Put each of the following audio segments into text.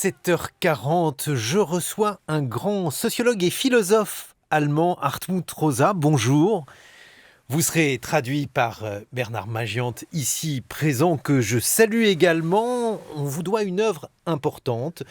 7h40, je reçois un grand sociologue et philosophe allemand, Hartmut Rosa. Bonjour. Vous serez traduit par Bernard Magiante, ici présent, que je salue également. On vous doit une œuvre importante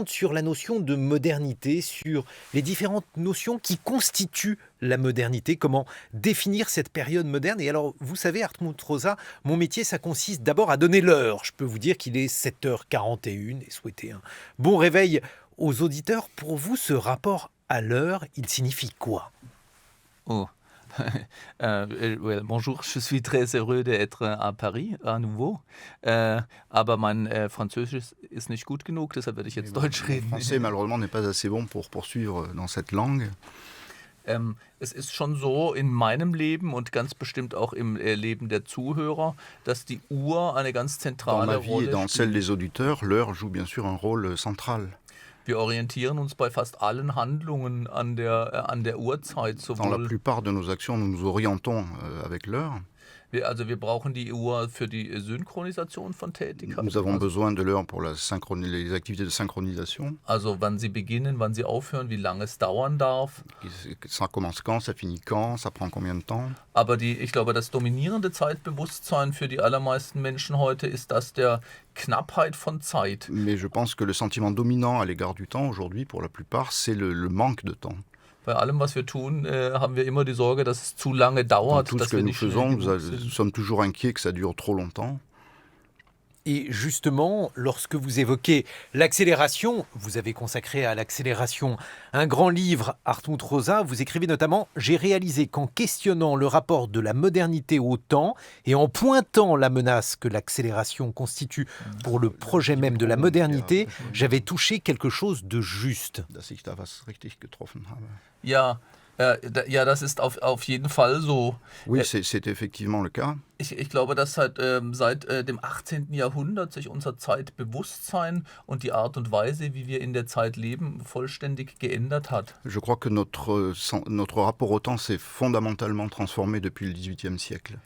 sur la notion de modernité, sur les différentes notions qui constituent la modernité, comment définir cette période moderne. Et alors, vous savez, Hartmut Rosa, mon métier, ça consiste d'abord à donner l'heure. Je peux vous dire qu'il est 7h41 et souhaiter un bon réveil aux auditeurs. Pour vous, ce rapport à l'heure, il signifie quoi ? Oh. Bonjour, je suis très heureux d'être à Paris à nouveau, aber mein Französisch ist nicht gut genug, deshalb werde ich jetzt Deutsch Mon reden. français malheureusement n'est pas assez bon pour poursuivre dans cette langue. Es ist schon so in meinem Leben und ganz bestimmt auch im Leben der Zuhörer, dass die Uhr eine ganz Dans zentrale ma vie et Rolle dans celle spielt. des auditeurs, l'heure joue bien sûr un rôle central. Wir orientieren uns bei fast allen Handlungen an der Uhrzeit, Dans la sowohl plupart de nos actions, nous nous orientons avec l'heure. wir brauchen die Uhr für die Synchronisation von Tätigkeiten. Nous avons besoin de l'heure pour les activités de synchronisation. Also wann sie beginnen, wann sie aufhören, wie lange es dauern darf. Ça commence quand, ça finit quand, ça prend combien de temps. Aber ich glaube, das dominierende Zeitbewusstsein für die allermeisten Menschen heute ist das der Knappheit von Zeit. Mais je pense que le sentiment dominant à l'égard du temps aujourd'hui, pour la plupart, c'est le manque de temps. Bei allem, was wir tun, haben wir immer die Sorge, dass es zu lange Dans dauert, tout ce dass que wir nous nicht schnell faisons, genug nous sind. sommes toujours inquiets que ça dure trop longtemps. Et justement, lorsque vous évoquez l'accélération, vous avez consacré à l'accélération un grand livre, Hartmut Rosa. Vous écrivez notamment « J'ai réalisé qu'en questionnant le rapport de la modernité au temps et en pointant la menace que l'accélération constitue pour le projet même de la modernité, j'avais touché quelque chose de juste. » Dass ich da was richtig getroffen habe. Ja, das ist auf jeden Fall so. Oui, c'est effectivement le cas. Ich glaube, dass seit dem 18. Jahrhundert sich unser Zeitbewusstsein und die Art und Weise, wie wir in der Zeit leben, vollständig geändert hat. Je crois que notre rapport au temps s'est fondamentalement transformé depuis le XVIIIe siècle.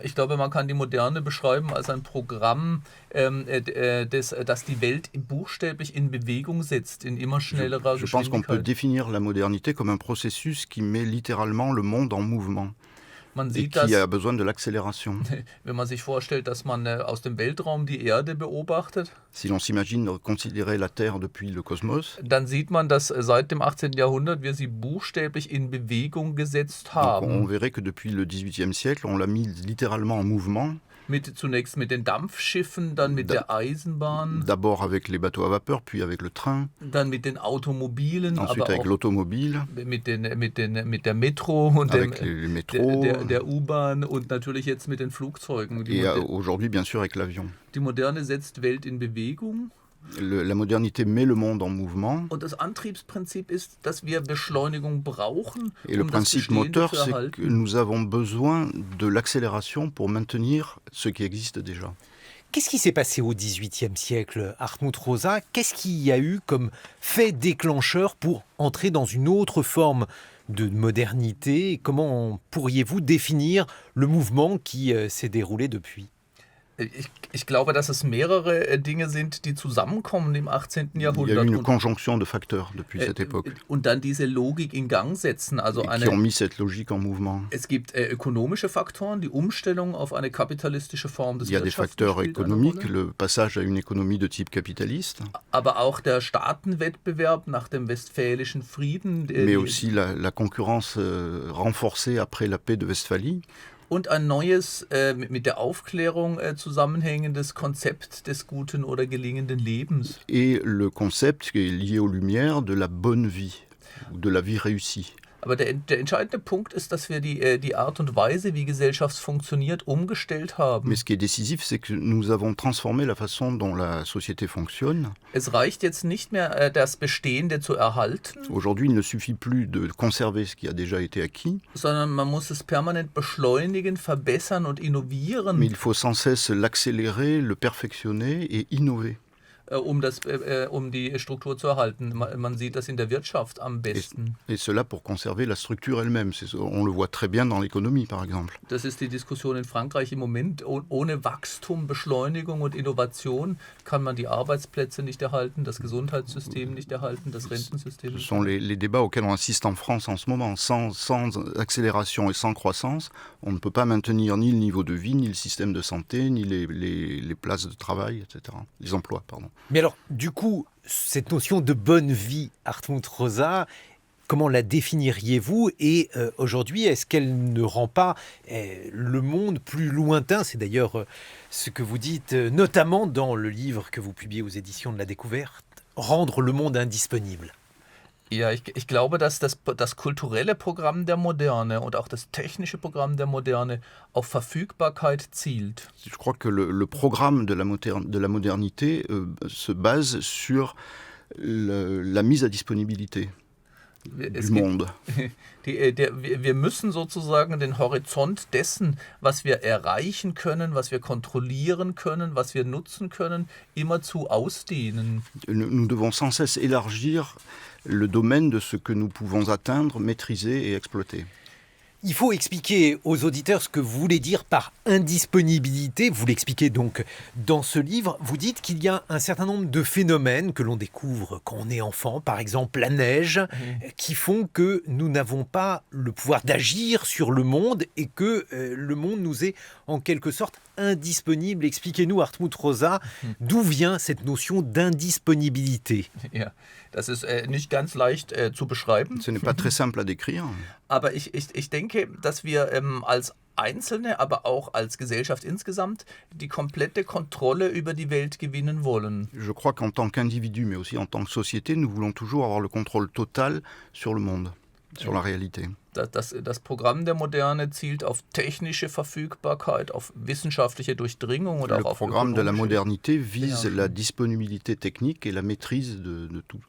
Ich glaube, man kann die Moderne beschreiben als ein Programm, das die Welt buchstäblich in Bewegung setzt, in immer schnellerer Je pense qu'on peut Geschwindigkeit. définir la modernité comme un processus qui met littéralement le monde en mouvement Man et sieht qui das, a besoin de l'accélération. wenn man sich vorstellt, dass man aus dem Weltraum die Erde beobachtet, Si l'on s'imagine considérer la Terre depuis le cosmos, dann sieht man, dass seit dem 18. Jahrhundert wir sie buchstäblich in Bewegung gesetzt donc on haben. verrait que depuis le XVIIIe siècle, on l'a mis littéralement en mouvement, Zunächst mit den Dampfschiffen, dann mit der Eisenbahn, d'abord avec les bateaux à vapeur, puis avec le train, dann mit den Automobilen, ensuite aber avec auch l'automobile, mit der Metro und avec les métros, der U-Bahn und natürlich jetzt mit den Flugzeugen. et aujourd'hui bien sûr avec l'avion. Die Moderne setzt Welt in Bewegung La modernité met le monde en mouvement. und das Antriebsprinzip ist, dass wir Beschleunigung brauchen, Et le das principe Bestehende moteur, zu c'est que erhalten. nous avons besoin de l'accélération pour maintenir ce qui existe déjà. Qu'est-ce qui s'est passé au XVIIIe siècle, Hartmut Rosa ? Qu'est-ce qu'il y a eu comme fait déclencheur pour entrer dans une autre forme de modernité ? Comment pourriez-vous définir le mouvement qui s'est déroulé depuis ? Ich glaube, dass es mehrere Dinge sind, die zusammenkommen im 18. Il y a eu Jahrhundert une conjonction de facteurs depuis cette époque und dann diese Logik in Gang setzen. Also et qui ont mis cette logique en mouvement. es gibt ökonomische Faktoren, die Umstellung auf eine kapitalistische Form des Il y a des Wirtschaftens facteurs spielt eine économiques, Rolle. le passage à une économie de type capitaliste, Aber auch der Staatenwettbewerb nach dem Westfälischen Frieden mais aussi la concurrence renforcée après la paix de Westphalie und ein neues, mit der Aufklärung zusammenhängendes Konzept des guten oder gelingenden Lebens. et le concept qui est lié aux Lumières de la bonne vie ou de la vie réussie. Aber der entscheidende Punkt ist, dass wir die Art und Weise, wie Gesellschaft funktioniert, umgestellt haben. Mais ce qui est décisif, c'est que nous avons transformé la façon dont la société fonctionne. Es reicht jetzt nicht mehr, das Bestehende zu erhalten, Aujourd'hui, il ne suffit plus de conserver ce qui a déjà été acquis, sondern man muss es permanent beschleunigen, verbessern und innovieren. mais il faut sans cesse l'accélérer, le perfectionner et innover. um die Struktur zu erhalten. Man sieht das in der Wirtschaft am besten. Et cela pour conserver la structure elle-même. On le voit très bien dans l'économie, par exemple. Das ist die Diskussion in Frankreich im Moment. Ohne Wachstum, Beschleunigung und Innovation kann man die Arbeitsplätze nicht erhalten, das Gesundheitssystem nicht erhalten, das Rentensystem Ce nicht sont les débats auxquels on assiste en France en ce moment. Sans accélération et sans croissance, on ne peut pas maintenir ni le niveau de vie, ni le système de santé, ni les places de travail, etc. Les emplois, pardon. Mais alors, du coup, cette notion de bonne vie, Hartmut Rosa, comment la définiriez-vous? Et aujourd'hui, est-ce qu'elle ne rend pas le monde plus lointain? C'est d'ailleurs ce que vous dites, notamment dans le livre que vous publiez aux éditions de la Découverte, Rendre le monde indisponible. Ja, ich glaube, dass das kulturelle Programm der Moderne und auch das technische Programm der Moderne auf Verfügbarkeit zielt. Je crois que le programme de la modernité se base sur la mise à disponibilité du monde. Wir müssen sozusagen den Horizont dessen, was wir erreichen können, was wir kontrollieren können, was wir nutzen können, immerzu ausdehnen. Nous devons sans cesse élargir le domaine de ce que nous pouvons atteindre, maîtriser et exploiter. Il faut expliquer aux auditeurs ce que vous voulez dire par indisponibilité. Vous l'expliquez donc dans ce livre. Vous dites qu'il y a un certain nombre de phénomènes que l'on découvre quand on est enfant, par exemple la neige, qui font que nous n'avons pas le pouvoir d'agir sur le monde et que le monde nous est en quelque sorte indisponible. Expliquez-nous, Hartmut Rosa, d'où vient cette notion d'indisponibilité? Ja, das ist nicht ganz leicht zu beschreiben. Ce n'est pas très simple à décrire. Aber ich denke, dass wir als Einzelne, aber auch als Gesellschaft insgesamt die komplette Kontrolle über die Welt gewinnen wollen. Je crois qu'en tant qu'individu, mais aussi en tant que société, nous voulons toujours avoir le contrôle total sur le monde, sur la réalité. Das Programm der Moderne zielt auf technische Verfügbarkeit, auf wissenschaftliche Durchdringung oder Le auch auf programme de la ökonomische. modernité vise la disponibilité technique et la maîtrise de tout.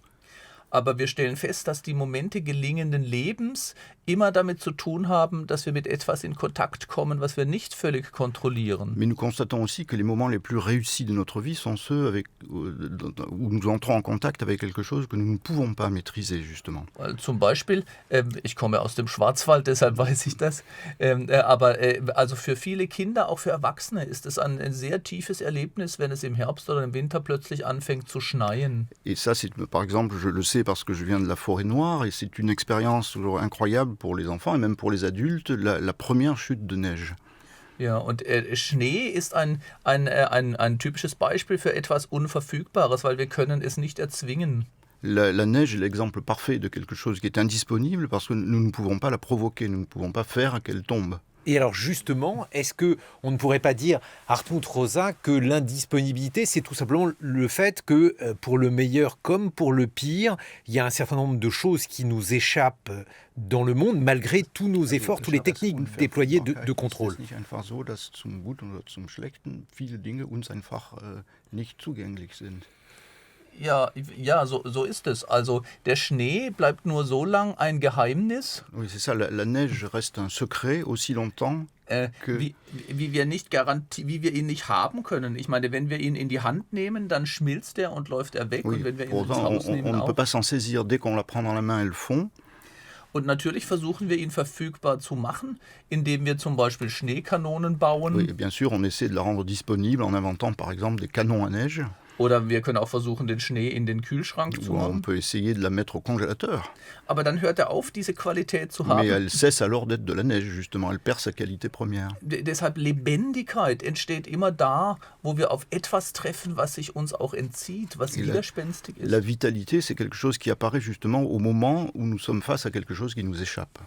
Aber wir stellen fest, dass die Momente gelingenden Lebens immer damit zu tun haben, dass wir mit etwas in Kontakt kommen, was wir nicht völlig kontrollieren. Mais nous constatons aussi que les moments les plus réussis de notre vie sont ceux où nous entrons en contact avec quelque chose que nous ne pouvons pas maîtriser, justement. Weil zum Beispiel, ich komme aus dem Schwarzwald, deshalb weiß ich das, also für viele Kinder, auch für Erwachsene, ist es ein sehr tiefes Erlebnis, wenn es im Herbst oder im Winter plötzlich anfängt zu schneien. Et ça, par exemple, je le sais parce que je viens de la Forêt Noire et c'est une expérience toujours incroyable pour les enfants et même pour les adultes, la première chute de neige. Ja, und Schnee ist ein typisches Beispiel für etwas Unverfügbares, weil wir können es nicht erzwingen. La neige est l'exemple parfait de quelque chose qui est indisponible parce que nous ne pouvons pas la provoquer, nous ne pouvons pas faire qu'elle tombe. Et alors justement, est-ce qu'on ne pourrait pas dire, Hartmut Rosa, que l'indisponibilité, c'est tout simplement le fait que pour le meilleur comme pour le pire, il y a un certain nombre de choses qui nous échappent dans le monde, malgré tous nos efforts, toutes les techniques déployées de contrôle. Es ist nicht einfach so, dass zum Guten oder zum Schlechten viele Dinge uns einfach nicht zugänglich sind. Ja, so ist es. Also der Schnee bleibt nur so lang ein Geheimnis, Oui, c'est ça, la neige reste un secret aussi longtemps que... wie wir ihn nicht haben können. Ich meine, wenn wir ihn in die Hand nehmen, dann schmilzt er und läuft er weg. Oui, Und wenn wir ihn ins pourtant, Haus nehmen, on ne auch. peut pas s'en saisir. Dès qu'on la prend dans la main, elle fond. Und natürlich versuchen wir ihn verfügbar zu machen, indem wir zum Beispiel Schneekanonen bauen. Oui, et bien sûr, on essaie de la rendre disponible en inventant par exemple des canons à neige. Oder wir können auch versuchen, den Schnee in den Kühlschrank zu Ou on haben. peut essayer de la mettre au congélateur. Aber dann hört er auf, diese Qualität zu Mais haben. elle cesse alors d'être de la neige, justement. Elle perd sa qualité première. Deshalb Lebendigkeit entsteht immer da, wo wir auf etwas treffen, was sich uns auch entzieht, was widerspenstig ist. La vitalité, c'est quelque chose qui apparaît justement au moment où nous sommes face à quelque chose qui nous échappe.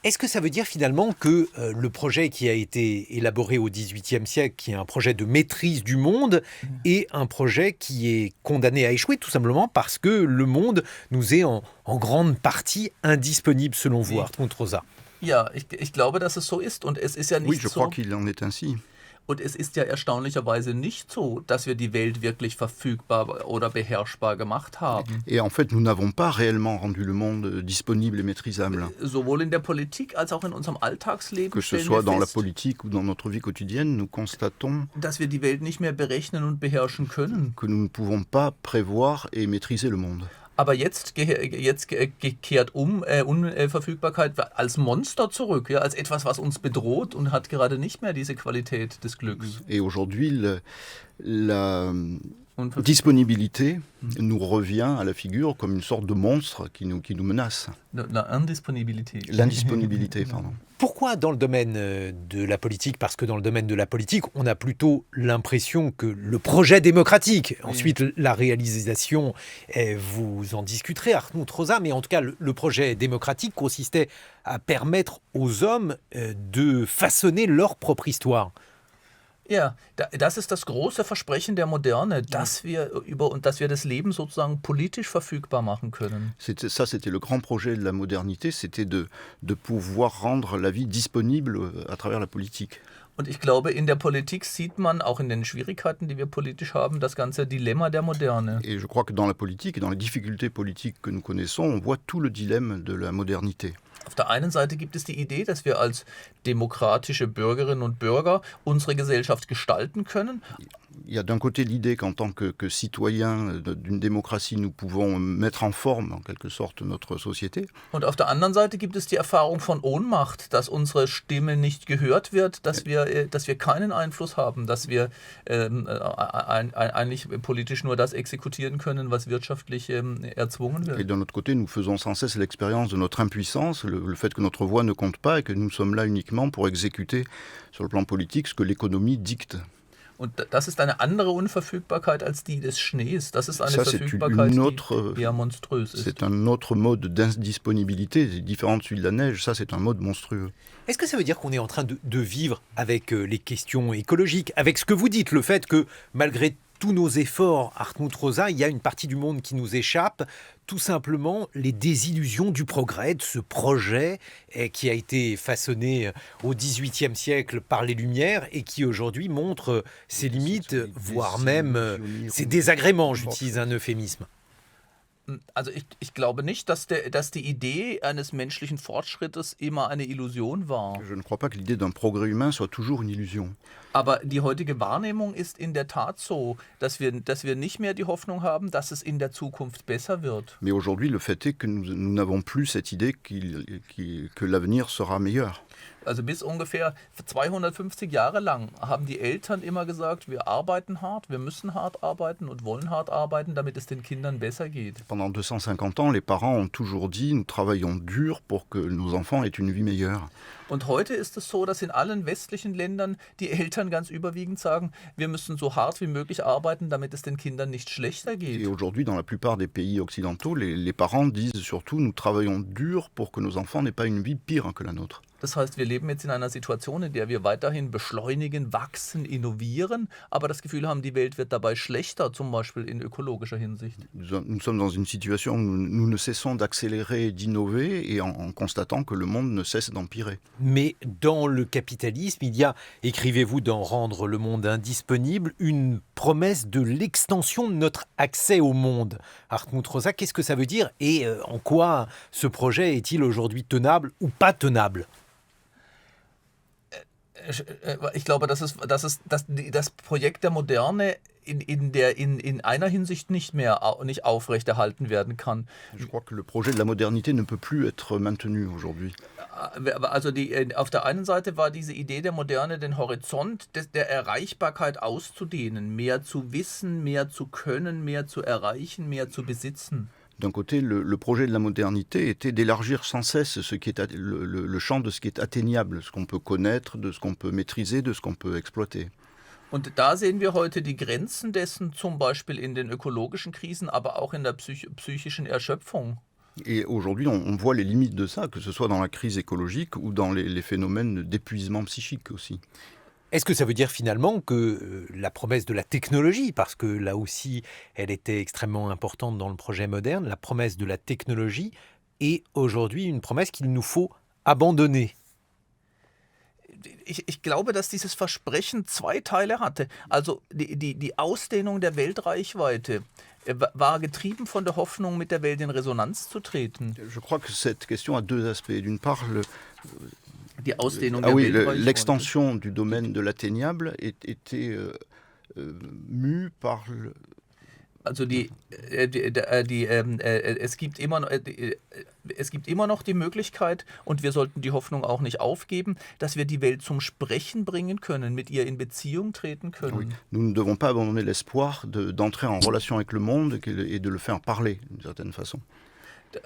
Est-ce que ça veut dire finalement que le projet qui a été élaboré au XVIIIe siècle, qui est un projet de maîtrise du monde, est un projet qui est condamné à échouer, tout simplement parce que le monde nous est en grande partie indisponible, selon vous, Oui. Hartmut Rosa? Ja, ich glaube, dass es so ist. Und es ist ja Oui, nicht je so. crois qu'il en est ainsi. Und es ist ja erstaunlicherweise nicht so, dass wir die Welt wirklich verfügbar oder beherrschbar gemacht haben. Et en fait, nous n'avons pas réellement rendu le monde disponible et maîtrisable. Sowohl in der Politik als auch in unserem Alltagsleben Que ce stellen soit wir dans la fest, politique ou dans notre vie quotidienne, nous constatons dass wir die Welt nicht mehr berechnen und beherrschen können. que nous ne pouvons pas prévoir et maîtriser le monde. Aber jetzt kehrt Unverfügbarkeit als Monster zurück, ja, als etwas, was uns bedroht und hat gerade nicht mehr diese Qualität des Glücks. Et aujourd'hui, la Unverfügbarkeit. disponibilité nous revient à la figure comme une sorte de monstre qui nous menace. La indisponibilité. L'indisponibilité, pardon. Pourquoi dans le domaine de la politique? Parce que dans le domaine de la politique, on a plutôt l'impression que le projet démocratique, ensuite la réalisation, vous en discuterez, Hartmut Rosa, mais en tout cas le projet démocratique consistait à permettre aux hommes de façonner leur propre histoire. Ja, das ist das große Versprechen der Moderne, dass wir das Leben sozusagen politisch verfügbar machen können. C'était le grand projet de la modernité, c'était de pouvoir rendre la vie disponible à travers la politique. Und ich glaube, in der Politik sieht man, auch in den Schwierigkeiten, die wir politisch haben, das ganze Dilemma der Moderne. Et je crois que dans la politique et dans les difficultés politiques que nous connaissons, on voit tout le dilemme de la modernité. Auf der einen Seite gibt es die Idee, dass wir als demokratische Bürgerinnen und Bürger unsere Gesellschaft gestalten können. Il y a d'un côté l'idée qu'en tant que citoyens d'une démocratie, nous pouvons mettre en forme, en quelque sorte, notre société. Und auf der anderen Seite gibt es die Erfahrung von Ohnmacht, dass unsere Stimme nicht gehört wird, dass wir keinen Einfluss haben, dass wir eigentlich politisch nur das exekutieren können, was wirtschaftlich erzwungen Et wird. d'un autre côté, nous faisons sans cesse l'expérience de notre impuissance, le fait que notre voix ne compte pas et que nous sommes là uniquement pour exécuter sur le plan politique ce que l'économie dicte. Und das ist eine andere Unverfügbarkeit als die des Schnees. Das ist eine Ça, c'est Verfügbarkeit, une autre- die eher monströs ist. C'est un autre mode d'indisponibilité, différent de celui de la neige, ça c'est un mode monstrueux. Est-ce que ça veut dire qu'on est en train de vivre avec les questions écologiques, avec ce que vous dites, le fait que malgré tous nos efforts, Hartmut Rosa, il y a une partie du monde qui nous échappe, tout simplement les désillusions du progrès, de ce projet qui a été façonné au XVIIIe siècle par les Lumières et qui aujourd'hui montre ses limites, voire même ses désagréments, j'utilise un euphémisme. Also ich glaube nicht, dass die Idee eines menschlichen Fortschrittes immer eine Illusion war. Je ne crois pas que l'idée d'un progrès humain soit toujours une illusion. Aber die heutige Wahrnehmung ist in der Tat so, dass wir nicht mehr die Hoffnung haben, dass es in der Zukunft besser wird. Mais aujourd'hui, le fait est que nous n'avons plus cette idée que l'avenir sera meilleur. Also bis ungefähr 250 Jahre lang haben die Eltern immer gesagt, wir arbeiten hart, wir müssen hart arbeiten und wollen hart arbeiten, damit es den Kindern besser geht. Pendant 250 ans, les parents ont toujours dit « nous travaillons dur pour que nos enfants aient une vie meilleure ». Und heute ist es so, dass in allen westlichen Ländern die Eltern ganz überwiegend sagen, wir müssen so hart wie möglich arbeiten, damit es den Kindern nicht schlechter Et geht. aujourd'hui, dans la plupart des pays occidentaux, les parents disent surtout « nous travaillons dur pour que nos enfants n'aient pas une vie pire que la nôtre ». Das heißt, wir leben jetzt in einer Situation, in der wir weiterhin beschleunigen, wachsen, innovieren, aber das Gefühl haben, die Welt wird dabei schlechter, zum Beispiel in ökologischer Hinsicht. Nous sommes dans une situation où nous ne cessons d'accélérer et d'innover et en constatant que le monde ne cesse d'empirer. Mais dans le capitalisme, il y a, écrivez-vous dans Rendre le monde indisponible, une promesse de l'extension de notre accès au monde. Hartmut Rosa, qu'est-ce que ça veut dire et en quoi ce projet est-il aujourd'hui tenable ou pas tenable? Ich glaube, dass das Projekt der Moderne in einer Hinsicht nicht aufrechterhalten werden kann. Je crois que le projet de la modernité ne peut plus être maintenu aujourd'hui. Also auf der einen Seite war diese Idee der Moderne, den Horizont der Erreichbarkeit auszudehnen, mehr zu wissen, mehr zu können, mehr zu erreichen, mehr zu besitzen. D'un côté, le projet de la modernité était d'élargir sans cesse ce qui est le champ de ce qui est atteignable, ce qu'on peut connaître, de ce qu'on peut maîtriser, de ce qu'on peut exploiter. Und da sehen wir heute die Grenzen dessen, zum Beispiel in den ökologischen Krisen, aber auch in der psychischen Erschöpfung. Et aujourd'hui, on voit les limites de ça, que ce soit dans la crise écologique ou dans les phénomènes d'épuisement psychique aussi. Est-ce que ça veut dire finalement que la promesse de la technologie, parce que là aussi elle était extrêmement importante dans le projet moderne, la promesse de la technologie est aujourd'hui une promesse qu'il nous faut abandonner? Ich glaube, dass dieses Versprechen zwei Teile hatte. Also die Ausdehnung der Weltreichweite war getrieben von der Hoffnung, mit der Welt in Resonanz zu treten. Je crois que cette question a deux aspects. D'une part, Die Ausdehnung der Weltreichweite. l'extension du domaine de l'atteignable était mue par Also es gibt immer noch die Möglichkeit, und wir sollten die Hoffnung auch nicht aufgeben, dass wir die Welt zum Sprechen bringen können, mit ihr in Beziehung treten können. Oui. Nous ne devons pas abandonner l'espoir d'entrer en relation avec le monde et de le faire parler d'une certaine façon.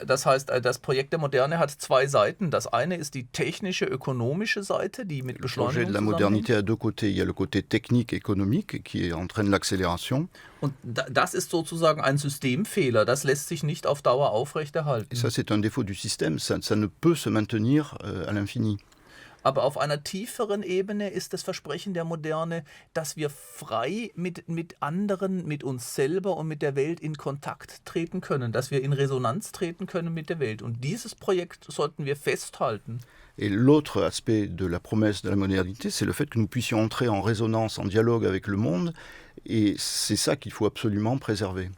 Das heißt, das Projekt der Moderne hat zwei Seiten. Das eine ist die technische, ökonomische Seite, die mit Le projet Beschleunigung de la zusammenhängt. modernité a deux côtés. Il y a le côté technique, économique, qui entraîne l'accélération. Und das ist sozusagen ein Systemfehler. Das lässt sich nicht auf Dauer aufrechterhalten. Et ça, c'est un défaut du système. Ça ne peut se maintenir à l'infini. Aber auf einer tieferen Ebene ist das Versprechen der Moderne, dass wir frei mit anderen, mit uns selber und mit der Welt in Kontakt treten können, dass wir in Resonanz treten können mit der Welt. Und dieses Projekt sollten wir festhalten. Et l'autre aspect de la promesse de la modernité, c'est le fait que nous puissions entrer en résonance, en dialogue avec le monde. Et c'est ça qu'il faut absolument préserver.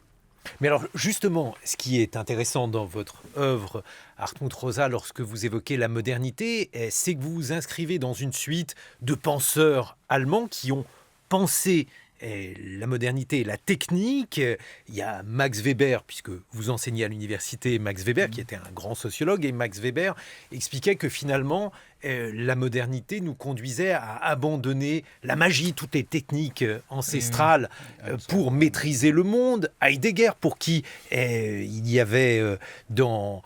Mais alors justement, ce qui est intéressant dans votre œuvre, Hartmut Rosa, lorsque vous évoquez la modernité, c'est que vous vous inscrivez dans une suite de penseurs allemands qui ont pensé la modernité, la technique. Il y a Max Weber, puisque vous enseignez à l'université, Max Weber, qui était un grand sociologue, et Max Weber expliquait que finalement, la modernité nous conduisait à abandonner la magie, toutes les techniques ancestrales pour maîtriser le monde. Heidegger, pour qui il y avait dans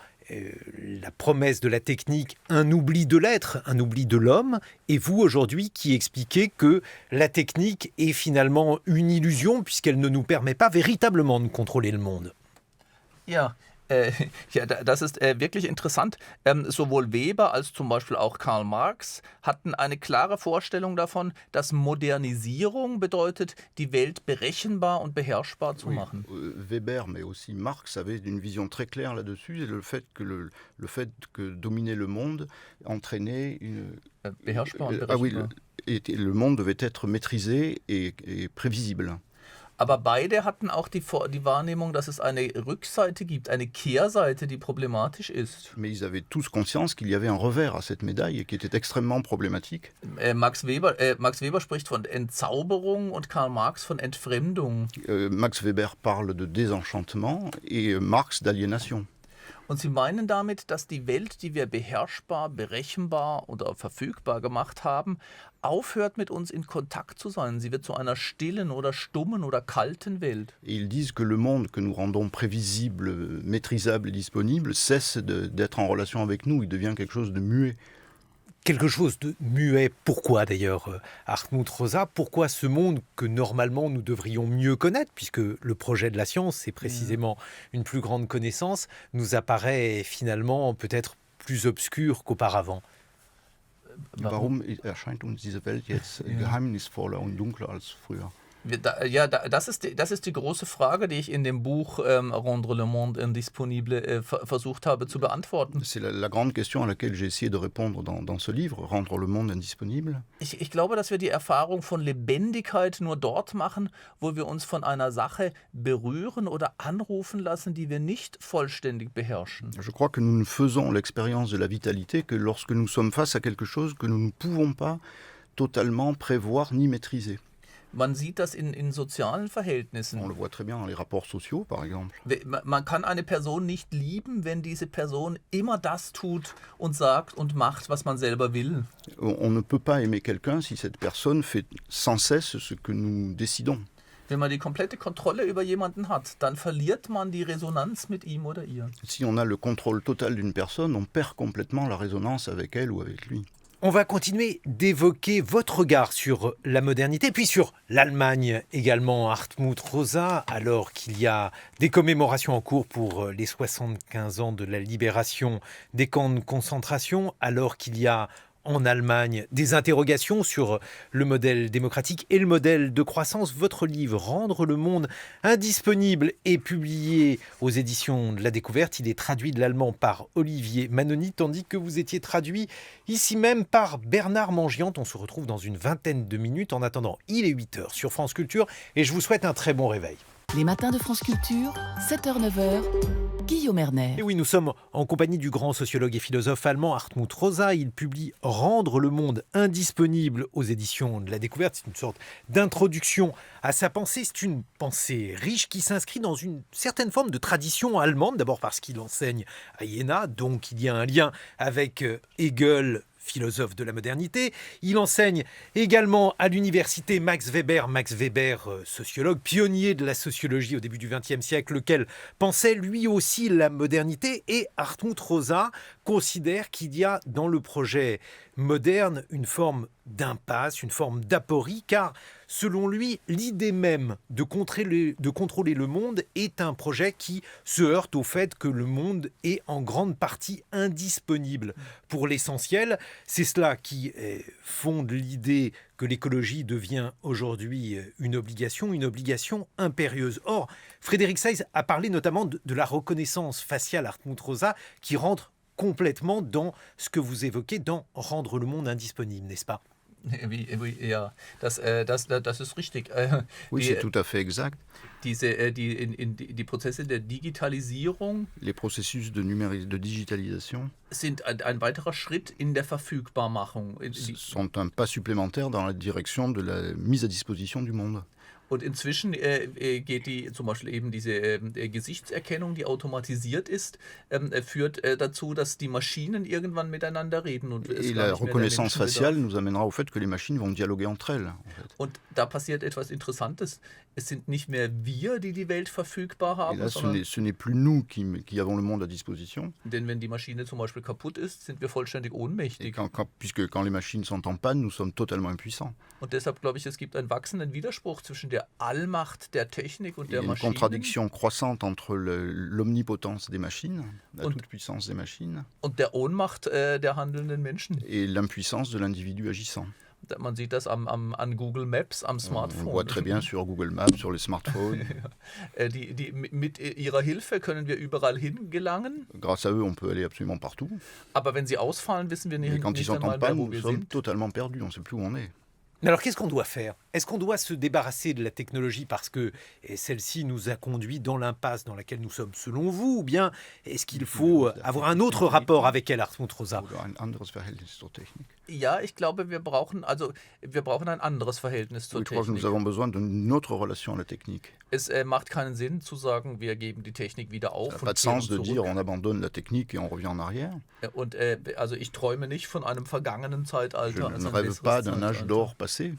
la promesse de la technique un oubli de l'être, un oubli de l'homme, et vous aujourd'hui qui expliquez que la technique est finalement une illusion puisqu'elle ne nous permet pas véritablement de contrôler le monde. Das ist wirklich interessant. Sowohl Weber als zum Beispiel auch Karl Marx hatten eine klare Vorstellung davon, dass Modernisierung bedeutet, die Welt berechenbar und beherrschbar zu machen. Weber, mais aussi Marx avaient une vision très claire là-dessus, et le fait que dominer le monde entraînait une... Beherrschbar und berechenbar. Et le monde devait être maîtrisé et prévisible. Aber beide hatten auch die Wahrnehmung, dass es eine Rückseite gibt, eine Kehrseite, die problematisch ist. Mais ils avaient tous conscience qu'il y avait un revers à cette médaille qui était extrêmement problématique. Max Weber spricht von Entzauberung und Karl Marx von Entfremdung. Max Weber parle de désenchantement et Marx d'aliénation. Und sie meinen damit, dass die Welt, die wir beherrschbar, berechenbar oder verfügbar gemacht haben, aufhört mit uns in Kontakt zu sein. Sie wird zu einer stillen oder stummen oder kalten Welt. Et ils disent que le monde que nous rendons prévisible, maîtrisable et disponible cesse d'être en relation avec nous, il devient quelque chose de muet. Quelque chose de muet. Pourquoi d'ailleurs, Hartmut Rosa? Pourquoi ce monde que normalement nous devrions mieux connaître, puisque le projet de la science, c'est précisément une plus grande connaissance, nous apparaît finalement peut-être plus obscur qu'auparavant? Warum erscheint uns diese Welt jetzt geheimnisvoller und dunkler als früher? Das ist die große Frage, die ich in dem Buch Rendre le monde indisponible versucht habe zu beantworten. C'est la grande question à laquelle j'ai essayé de répondre dans ce livre, Rendre le monde indisponible. Ich glaube, dass wir die Erfahrung von Lebendigkeit nur dort machen, wo wir uns von einer Sache berühren oder anrufen lassen, die wir nicht vollständig beherrschen. Je crois que nous ne faisons l'expérience de la vitalité que lorsque nous sommes face à quelque chose que nous ne pouvons pas totalement prévoir ni maîtriser. Man sieht das in sozialen Verhältnissen. On le voit très bien dans les rapports sociaux, par exemple. Man kann eine Person nicht lieben, wenn diese Person immer das tut und sagt und macht, was man selber will. On ne peut pas aimer quelqu'un si cette personne fait sans cesse ce que nous décidons. Wenn man die komplette Kontrolle über jemanden hat, dann verliert man die Resonanz mit ihm oder ihr. Si on a le contrôle total d'une personne, on perd complètement la résonance avec elle ou avec lui. On va continuer d'évoquer votre regard sur la modernité, puis sur l'Allemagne également, Hartmut Rosa, alors qu'il y a des commémorations en cours pour les 75 ans de la libération des camps de concentration, alors qu'il y a en Allemagne, des interrogations sur le modèle démocratique et le modèle de croissance. Votre livre, Rendre le monde indisponible, est publié aux éditions de La Découverte. Il est traduit de l'allemand par Olivier Manoni, tandis que vous étiez traduit ici même par Bernard Mangiante. On se retrouve dans une vingtaine de minutes. En attendant, il est 8h sur France Culture et je vous souhaite un très bon réveil. Les matins de France Culture, 7h-9h, Guillaume Erner. Et oui, nous sommes en compagnie du grand sociologue et philosophe allemand Hartmut Rosa. Il publie Rendre le monde indisponible aux éditions de La Découverte. C'est une sorte d'introduction à sa pensée. C'est une pensée riche qui s'inscrit dans une certaine forme de tradition allemande. D'abord parce qu'il enseigne à Iéna, donc il y a un lien avec Hegel, philosophe de la modernité. Il enseigne également à l'université Max Weber, sociologue, pionnier de la sociologie au début du XXe siècle, lequel pensait lui aussi la modernité. Et Hartmut Rosa considère qu'il y a dans le projet moderne une forme d'impasse, une forme d'aporie, car selon lui, l'idée même de contrôler le monde est un projet qui se heurte au fait que le monde est en grande partie indisponible pour l'essentiel. C'est cela qui fonde l'idée que l'écologie devient aujourd'hui une obligation impérieuse. Or, Frédéric Sayce a parlé notamment de la reconnaissance faciale Hartmut Rosa qui rentre complètement dans ce que vous évoquez, dans Rendre le monde indisponible, n'est-ce pas? Oui, ja, das ist richtig. Oui, c'est tout à fait exact. Die Prozesse der Digitalisierung Les processus de digitalisation sind ein weiterer Schritt in der Verfügbarmachung. sont un pas supplémentaire dans la direction de la mise à disposition du monde. Und inzwischen geht zum Beispiel eben diese Gesichtserkennung, die automatisiert ist, führt dazu, dass die Maschinen irgendwann miteinander reden. Und Et la reconnaissance faciale nous amènera au fait que les machines vont dialoguer entre elles. En fait. Und da passiert etwas Interessantes. Es sind nicht mehr wir, die die Welt verfügbar haben, Et là, ce n'est plus nous qui avons le monde à disposition. denn wenn die Maschine zum Beispiel kaputt ist, sind wir vollständig ohnmächtig. Puisque quand les machines sont en panne, nous sommes totalement impuissants. Und deshalb glaube ich, es gibt einen wachsenden Widerspruch zwischen der Allmacht der Technik und Il y a der une Maschinen contradiction croissante entre l'omnipotence des machines, la toute-puissance des machines, und der Ohnmacht der handelnden Menschen. et l'impuissance de l'individu agissant. Man sieht das an Google Maps, am On Smartphone. voit très bien sur Google Maps, sur les smartphones. Mit ihrer Hilfe können wir überall hingelangen, Grâce à eux, on peut aller absolument partout. aber wenn sie ausfallen, wissen wir Et quand ils nicht sont en einmal mehr, panne, wo nous wir sommes sind. totalement perdus, on ne sait plus où on est. Alors qu'est-ce qu'on doit faire? Est-ce qu'on doit se débarrasser de la technologie parce que celle-ci nous a conduit dans l'impasse dans laquelle nous sommes selon vous? Ou bien est-ce qu'il faut avoir un autre rapport avec elle, Hartmut Rosa? Oder ein anderes Verhältnis zur Technik. Ja, ich glaube, wir brauchen ein anderes Verhältnis zur Je crois que nous Technik. avons besoin d'une autre relation à la technique. Es macht keinen Sinn zu sagen, wir geben die Technik wieder Ça auf n'a und pas de kehren sens de zurück. dire on abandonne la technique et on revient en arrière. Und also ich träume nicht von einem vergangenen Je Zeitalter. als ne ein rêve besseres pas d'un âge Zeitalter. d'or passé.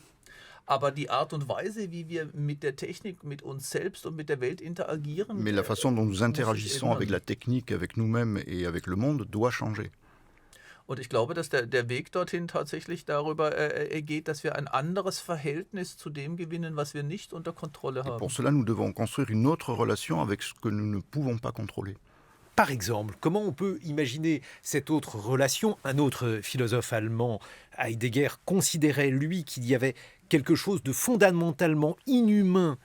Aber die Art und Weise, wie wir mit der Technik, mit uns selbst und mit der Welt interagieren, Mais la façon dont nous muss sich interagissons ändern. avec la technique, avec nous-mêmes et avec le monde doit changer. Und ich glaube, dass der Weg dorthin tatsächlich darüber geht, dass wir ein anderes Verhältnis zu dem gewinnen, was wir nicht unter Kontrolle Et haben. pour cela, nous devons construire une autre relation avec ce que nous ne pouvons pas contrôler. Par exemple, comment on peut imaginer cette autre relation? Un autre philosophe allemand, Heidegger, considérait, lui, qu'il y avait quelque chose de fondamentalement inhumain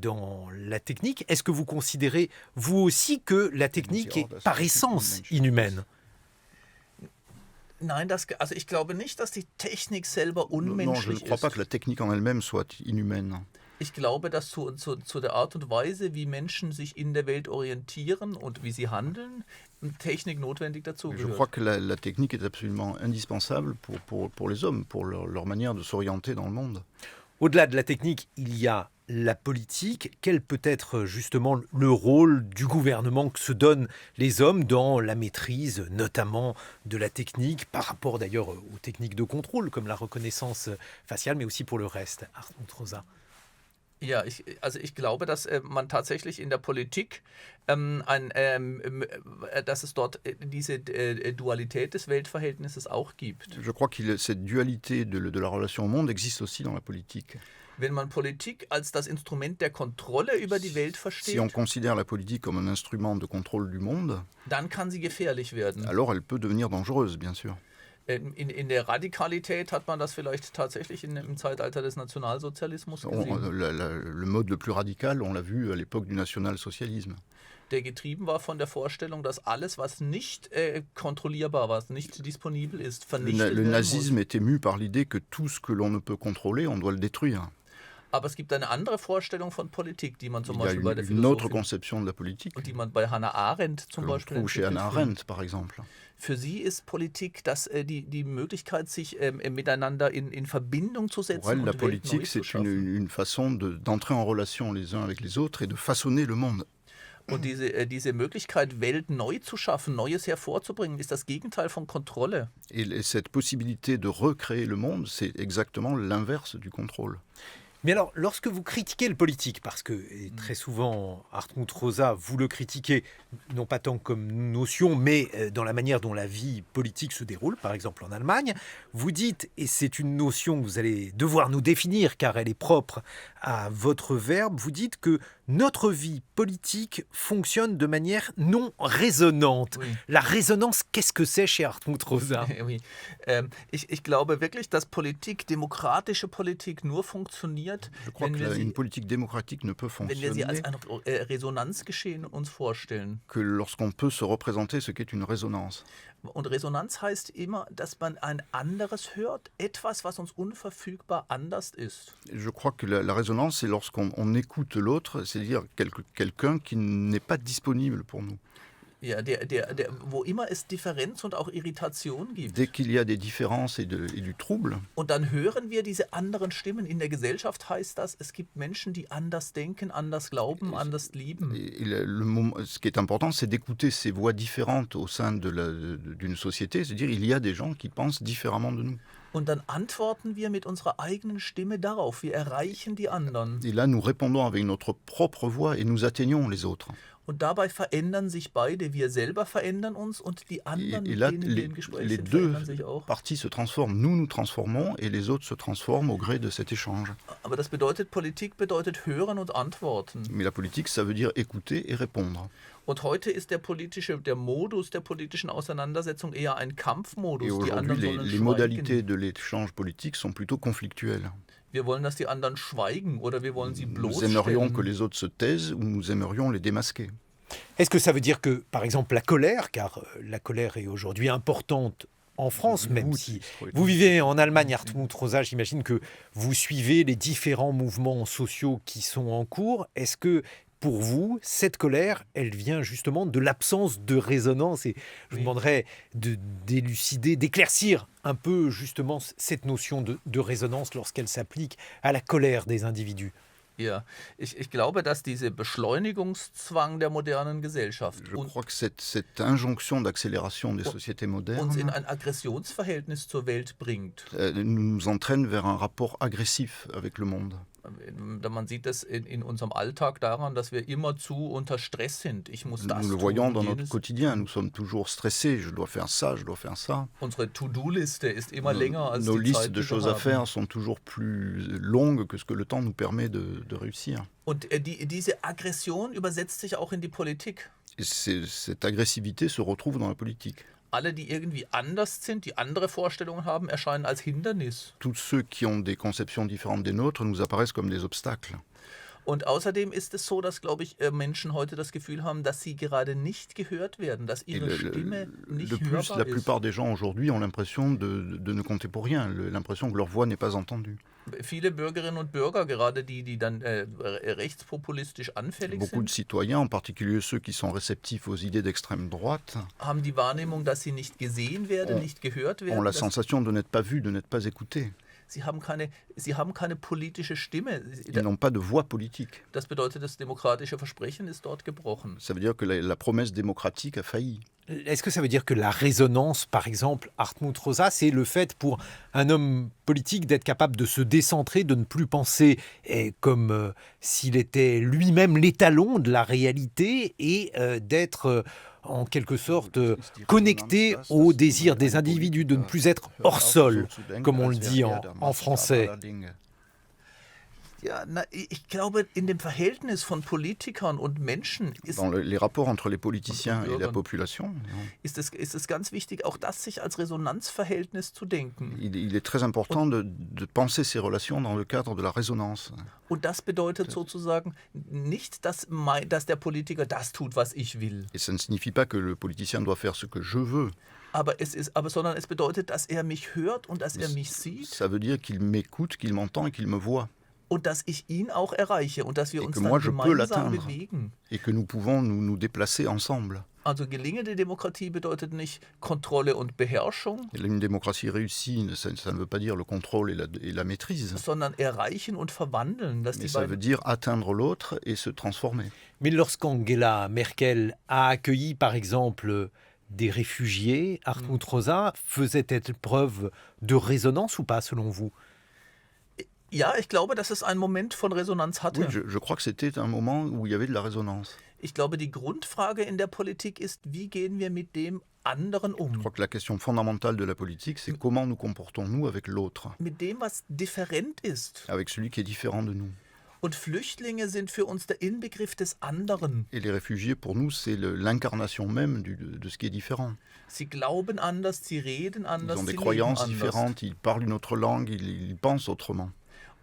dans la technique. Est-ce que vous considérez, vous aussi, que la technique est par essence inhumaine? Nein, also ich glaube nicht, dass die Technik selber Non, je ne unmenschlich crois pas ist. que la technique en elle-même soit inhumaine. Ich glaube, dass zu der Art und Weise, wie Menschen sich in der Welt orientieren und wie sie handeln, Technik notwendig Je dazugehört. crois que la technique est absolument indispensable pour les hommes, pour leur manière de s'orienter dans le monde. Au-delà de la technique, il y a la politique. Quel peut être justement le rôle du gouvernement que se donnent les hommes dans la maîtrise, notamment de la technique, par rapport d'ailleurs aux techniques de contrôle, comme la reconnaissance faciale, mais aussi pour le reste, Hartmut Rosa? Ja, ich glaube, dass man tatsächlich in der Politik, dass es dort diese Dualität des Weltverhältnisses auch gibt. Je crois que cette dualité de la relation au monde existe aussi dans la politique. Wenn man Politik als das Instrument der Kontrolle über die Welt Si on versteht, considère la politique comme un instrument de contrôle du monde, dann kann sie gefährlich werden. alors elle peut devenir dangereuse, bien sûr. In der Radikalität hat man das vielleicht tatsächlich im Zeitalter des Nationalsozialismus gesehen, Le mode le plus radical, on l'a vu à l'époque du national-socialisme. der getrieben war von der Vorstellung, dass alles, was nicht kontrollierbar, was nicht disponibel ist, vernichtet Le werden nazisme muss. était mu par l'idée que tout ce que l'on ne peut contrôler, on doit le détruire. Aber es gibt eine andere Vorstellung von Politik, die man zum Il y a Beispiel bei der une autre Philosophin conception de la politique und die man bei Hannah Arendt que zum l'on Beispiel trouve chez Hannah entwickelt Arendt, par exemple. Für sie ist Politik die Möglichkeit, sich miteinander in Verbindung zu setzen Pour elle, la und Welt neu politique, zu c'est une, schaffen. une façon d'entrer en relation les uns avec les autres et de façonner le monde. Und diese Möglichkeit, Welt neu zu schaffen, Neues hervorzubringen, ist das Gegenteil von Kontrolle. Et cette possibilité de recréer le monde, c'est exactement l'inverse du contrôle. Mais alors, lorsque vous critiquez le politique, parce que et très souvent, Hartmut Rosa, vous le critiquez, non pas tant comme notion, mais dans la manière dont la vie politique se déroule, par exemple en Allemagne, vous dites, et c'est une notion que vous allez devoir nous définir, car elle est propre à votre verbe, vous dites que notre vie politique fonctionne de manière non résonante. Oui. La résonance, qu'est-ce que c'est chez Hartmut Rosa? Oui. Ich glaube wirklich, dass Politik, demokratische Politik nur funktioniert, Je crois wenn wir qu'une politique démocratique ne peut wenn wir sie als fonctionner ein Resonanzgeschehen uns vorstellen. que lorsqu'on peut se représenter ce qu'est une résonance. Und Resonanz heißt immer, dass man ein anderes hört, etwas, was uns unverfügbar anders ist. Je crois que la résonance, c'est lorsqu'on écoute l'autre, c'est-à-dire quelqu'un qui n'est pas disponible pour nous. Ja, wo immer es Differenz und auch Irritation gibt. Dès qu'il y a des différences et du trouble, Und dann hören wir diese anderen Stimmen. In der Gesellschaft heißt das, es gibt Menschen, die anders denken, anders glauben, anders lieben. ce qui est important, c'est d'écouter ces voix différentes au sein d'une société. C'est-à-dire il y a des gens qui pensent différemment de nous. Und dann antworten wir mit unserer eigenen Stimme darauf. Wir erreichen die anderen. Et là, nous répondons avec notre propre voix et nous atteignons les autres. Und dabei verändern sich beide. Wir selber verändern uns und die anderen, Et mit là, denen wir im Gespräch les sind, deux verändern sich auch. parties se transforment. Nous nous transformons et les autres se transforment au gré de cet échange. Aber das bedeutet, Politik bedeutet hören und antworten. Mais la politique, ça veut dire écouter et répondre. Und heute ist der Modus der politischen Auseinandersetzung eher ein Et Kampfmodus. Die aujourd'hui, anderen sollen les modalités schweigen. de l'échange politique sont plutôt conflictuelles. Wir wollen, dass die anderen schweigen oder wir wollen sie Nous aimerions que bloßstellen. les autres se taisent ou nous aimerions les démasquer. Est-ce que ça veut dire que, par exemple, la colère, car la colère est aujourd'hui importante en France, même si vous vivez en Allemagne, Hartmut Rosa, j'imagine que vous suivez les différents mouvements sociaux qui sont en cours. Est-ce que, pour vous, cette colère, elle vient justement de l'absence de résonance? Et je vous demanderais d'élucider, d'éclaircir un peu justement cette notion de résonance lorsqu'elle s'applique à la colère des individus. Ja, ich glaube, dass dieser Beschleunigungszwang der modernen Gesellschaft Je crois que cette injonction d'accélération des sociétés uns in modernes ein Aggressionsverhältnis zur Welt bringt. nous entraîne vers un rapport agressif avec le monde. Man sieht das in unserem Alltag daran, dass wir immerzu unter Stress sind. Ich muss das Nous le tun, voyons dans notre jenes. quotidien. Nous sommes toujours stressés. Je dois faire ça, je dois faire ça. Unsere To-Do-Liste ist immer länger als Nos die listes Zeit, de die wir choses à haben. faire sont toujours plus longues que ce que le temps nous permet de réussir. Und diese Aggression übersetzt sich auch in die Politik. Et cette agressivité se retrouve dans la politique. Alle, die irgendwie anders sind, die andere Vorstellungen haben, erscheinen als Hindernis. Tous ceux qui ont des conceptions différentes des nôtres nous apparaissent comme des obstacles. Und außerdem ist es so, dass, glaube ich, Menschen heute das Gefühl haben, dass sie gerade nicht gehört werden, dass Et ihre Stimme de nicht plus, hörbar la ist. plupart des gens aujourd'hui ont l'impression de ne compter pour rien, l'impression que leur voix n'est pas entendue. Viele Bürgerinnen und Bürger, gerade die dann rechtspopulistisch anfällig Beaucoup de sind, citoyens, en particulier ceux qui sont réceptifs aux idées d'extrême droite, haben die Wahrnehmung, dass sie nicht gesehen werden, nicht gehört ont werden. la Dass sensation de n'être pas vus, de n'être pas écoutés. sie haben keine politische Stimme. Ils n'ont pas de voix politique. Das bedeutet, das demokratische Versprechen ist dort gebrochen. Ça veut dire que la promesse démocratique a failli. Est-ce que ça veut dire que la résonance, par exemple, Hartmut Rosa, c'est le fait pour un homme politique d'être capable de se décentrer, de ne plus penser comme s'il était lui-même l'étalon de la réalité et d'être en quelque sorte connecté au désir des individus, de ne plus être hors sol, comme on le dit en français? Ja, ich glaube, in dem Verhältnis von Politikern und Menschen Dans les rapports entre les politiciens et la population, ist es ganz wichtig, auch das sich als Resonanzverhältnis zu denken. il est très important de penser ces relations dans le cadre de la résonance. Und das bedeutet sozusagen nicht, dass der Politiker das tut, was ich will. Et ça ne signifie pas que le politicien doit faire ce que je veux. Sondern es bedeutet, dass er mich hört und dass er mich sieht. Ça veut dire qu'il m'écoute, qu'il m'entend et qu'il me voit. Und dass ich ihn auch erreiche und dass wir Et uns que dann moi, je peux gemeinsam l'atteindre. bewegen. Et que nous pouvons nous déplacer ensemble. Also gelingende Demokratie bedeutet nicht Kontrolle und Beherrschung, Et une démocratie réussie, ça ne veut pas dire le contrôle et la maîtrise, sondern erreichen und verwandeln. Dass mais die ça veut beiden, dire atteindre l'autre et se transformer. Mais lorsqu'Angela Merkel a accueilli, par exemple, des réfugiés, Hartmut Rosa, faisait-elle preuve de résonance ou pas, selon vous? ja, ich glaube, dass es einen Moment von Resonanz hatte. Oui, je crois que c'était un moment où il y avait de la résonance. Ich glaube, die Grundfrage in der Politik ist, wie gehen wir mit dem anderen Je um? crois que la question fondamentale de la politique, c'est comment nous comportons-nous avec l'autre, Mit dem, was different ist. avec celui qui est différent de nous. Und Flüchtlinge sind für uns der Inbegriff des anderen. Et les réfugiés, pour nous, c'est l'incarnation même de ce qui est différent. Sie glauben anders, sie reden Ils anders, ont des sie leben croyances anders. différentes, ils parlent une autre langue, ils pensent autrement.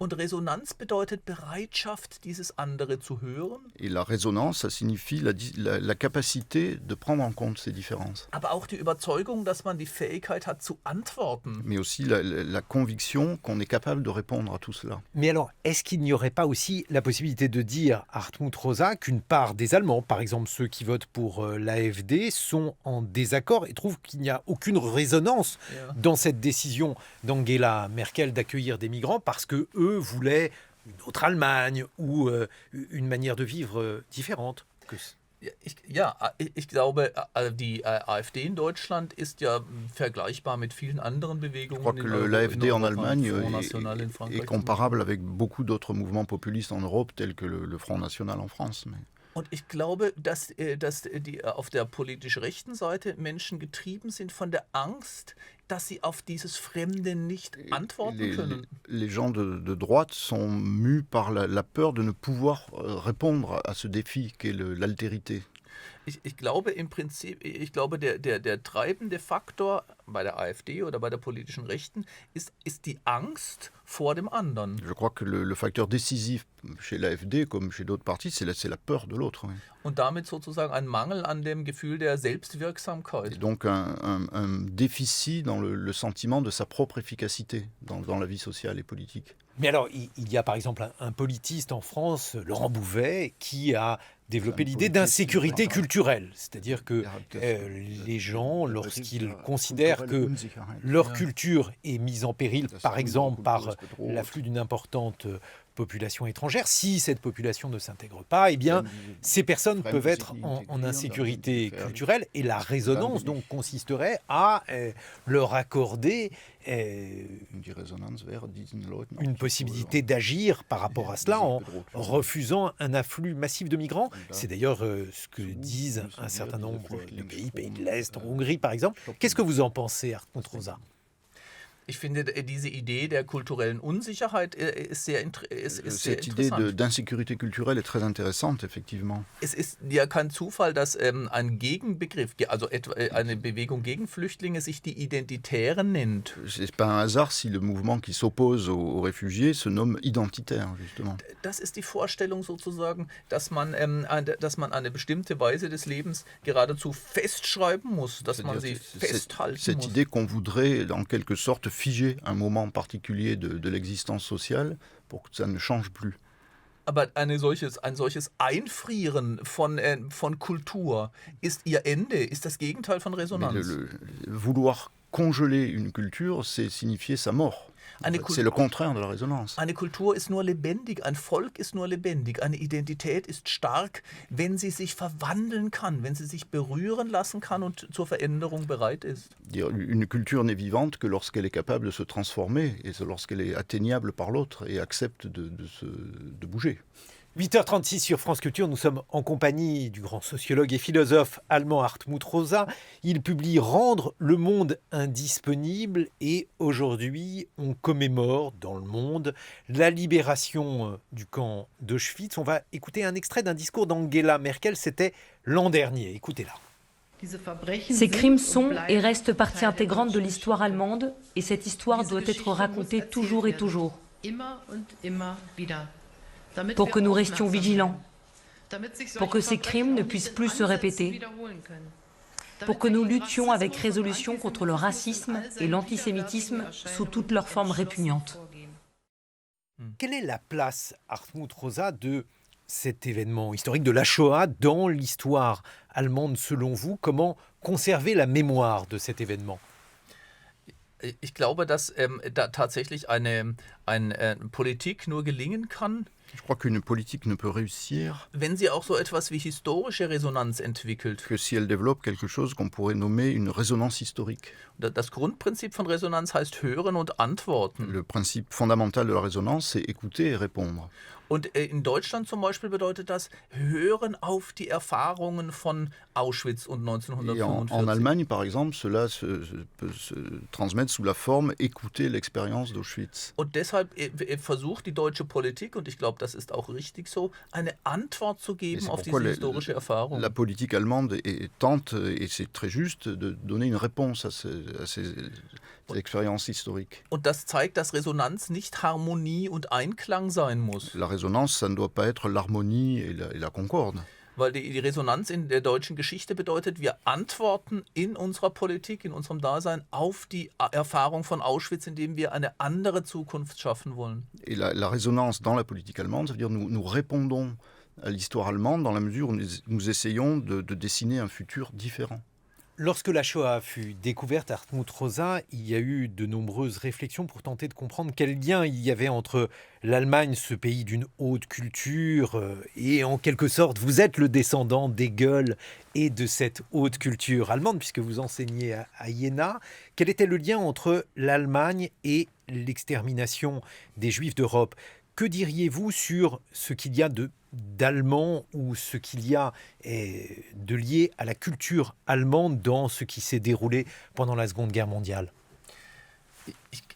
Und Resonanz bedeutet Bereitschaft, dieses andere zu hören, Et la résonance, ça signifie la capacité de prendre en compte ces différences, aber auch die Überzeugung, dass man die Fähigkeit hat zu antworten. mais aussi la conviction qu'on est capable de répondre à tout cela. Mais alors, est-ce qu'il n'y aurait pas aussi la possibilité de dire, Hartmut Rosa, qu'une part des Allemands, par exemple ceux qui votent pour l'AfD, sont en désaccord et trouvent qu'il n'y a aucune résonance Ja. dans cette décision d'Angela Merkel d'accueillir des migrants parce que eux voulaient une autre Allemagne ou une manière de vivre différente que... Ich glaube, die AfD in Deutschland ist ja vergleichbar mit vielen anderen Je Bewegungen. crois que l'AfD en Allemagne est comparable avec beaucoup d'autres mouvements populistes en Europe, tels que le Front National en France. Mais Und ich glaube, dass die auf der politisch rechten Seite Menschen getrieben sind von der Angst, dass sie auf dieses Fremde nicht antworten können. les gens de droite sont mus par la peur de ne pouvoir répondre à ce défi qu'est l'altérité. Ich glaube im Prinzip, der treibende Faktor bei der AfD oder bei der politischen Rechten ist die Angst vor dem anderen. Je crois que le facteur décisif chez l'AfD, comme chez d'autres partis, c'est la peur de l'autre. Oui. Und damit sozusagen ein Mangel an dem Gefühl der Et Selbstwirksamkeit. donc un déficit dans le sentiment de sa propre efficacité dans la vie sociale et politique. Mais alors, il y a par exemple un politiste en France, Laurent Bouvet, qui a développé l'idée d'insécurité culturelle. C'est-à-dire que les gens, lorsqu'ils considèrent que leur culture est mise en péril, par exemple, par l'afflux d'une importante population étrangère, si cette population ne s'intègre pas, eh bien, ces personnes peuvent être en insécurité culturelle et la résonance donc consisterait à leur accorder une possibilité d'agir par rapport à cela en refusant un afflux massif de migrants. C'est d'ailleurs ce que disent un certain nombre de pays de l'Est, en Hongrie par exemple. Qu'est-ce que vous en pensez, Hartmut Rosa? Ich finde, diese Idee der kulturellen Unsicherheit ist sehr Cette idée interessant. d'insécurité culturelle est très intéressante, effectivement. Es ist ja kein Zufall, dass ein Gegenbegriff, also eine Bewegung gegen Flüchtlinge, sich die Identitären nennt. C'est pas un hasard si le mouvement qui s'oppose aux réfugiés se nomme identitaire, justement. Das ist die Vorstellung sozusagen, dass man eine bestimmte Weise des Lebens geradezu festschreiben muss, dass man sie festhalten Cette muss. idée qu'on voudrait, en quelque sorte, figer un moment particulier de l'existence sociale pour que ça ne change plus. Aber ein solches Einfrieren von Kultur ist ihr Ende, ist das Gegenteil von Mais Resonanz. vouloir congeler une culture, c'est signifier sa mort. En fait, c'est le contraire de la résonance. Eine Kultur ist nur lebendig, ein Volk ist nur lebendig, eine Identität ist stark, wenn sie sich verwandeln kann, wenn sie sich berühren lassen kann und zur Veränderung bereit ist. Une culture n'est vivante que lorsqu'elle est capable de se transformer et lorsqu'elle est atteignable par l'autre et accepte de bouger. 8h36 sur France Culture, nous sommes en compagnie du grand sociologue et philosophe allemand Hartmut Rosa. Il publie Rendre le monde indisponible et aujourd'hui on commémore dans le monde la libération du camp d'Auschwitz. On va écouter un extrait d'un discours d'Angela Merkel, c'était l'an dernier. Écoutez-la. Ces crimes sont et restent partie intégrante de l'histoire allemande et cette histoire doit être racontée toujours et toujours. Pour que nous restions vigilants, pour que ces crimes ne puissent plus se répéter, pour que nous luttions avec résolution contre le racisme et l'antisémitisme sous toutes leurs formes répugnantes. Quelle est la place, Hartmut Rosa, de cet événement historique de la Shoah dans l'histoire allemande selon vous? Comment conserver la mémoire de cet événement? Ich glaube, dass da tatsächlich eine Politik nur gelingen kann, Je crois qu'une politique ne peut réussir wenn sie auch so etwas wie historische Resonanz entwickelt. que si elle développe quelque chose qu'on pourrait nommer une résonance historique. Das Grundprinzip von Resonanz heißt Hören und Antworten. Le principe fondamental de la résonance, c'est écouter et répondre. Und in Deutschland zum Beispiel bedeutet das Hören auf die Erfahrungen von Auschwitz und Et en 1945. Allemagne, par exemple, cela peut se transmettre sous la forme écouter l'expérience d'Auschwitz. Und deshalb versucht die deutsche Politik, und ich glaube, das ist auch richtig so, eine Antwort zu Et geben c'est auf diese pourquoi historische Erfahrung. la politique allemande tente, et c'est très juste, de donner une réponse à ces expériences historiques. Und das zeigt, dass Resonanz nicht Harmonie und Einklang sein muss. La résonance, ça ne doit pas être l'harmonie et la concorde. Weil die Resonanz in der deutschen Geschichte bedeutet, wir antworten in unserer Politik, in unserem Dasein auf die Erfahrung von Auschwitz, indem wir eine andere Zukunft schaffen wollen. Et la résonance dans la politique allemande, ça veut dire nous répondons à l'histoire allemande dans la mesure où nous essayons de dessiner un futur différent. Lorsque la Shoah fut découverte, Hartmut Rosa, il y a eu de nombreuses réflexions pour tenter de comprendre quel lien il y avait entre l'Allemagne, ce pays d'une haute culture, et en quelque sorte, vous êtes le descendant d'Hegel et de cette haute culture allemande, puisque vous enseignez à Iéna. Quel était le lien entre l'Allemagne et l'extermination des Juifs d'Europe? Que diriez-vous sur ce qu'il y a d'allemand ou ce qu'il y a de lié à la culture allemande dans ce qui s'est déroulé pendant la Seconde Guerre mondiale?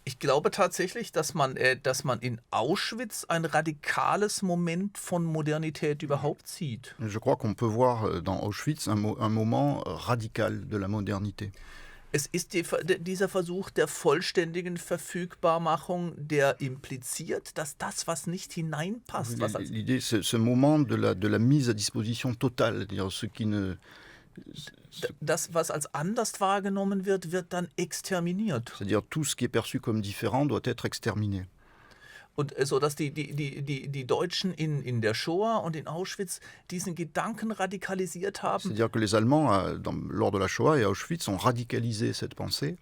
Ich glaube tatsächlich, dass man in Auschwitz ein radikales Moment von Modernität überhaupt sieht. Je crois qu'on peut voir dans Auschwitz un moment radical de la modernité. Es ist dieser Versuch der vollständigen Verfügbarmachung, der impliziert, dass das, was nicht hineinpasst, was als L'idée, c'est ce moment de la mise à disposition totale, c'est-à-dire ce qui ne... das, was als anders wahrgenommen wird, wird dann exterminiert. C'est-à-dire tout ce qui est perçu comme différent doit être exterminé. Und so, dass die Deutschen in der Shoah und in Auschwitz diesen Gedanken radikalisiert haben, C'est-à-dire que les Allemands, lors de la Shoah et à Auschwitz, ont radicalisé cette pensée,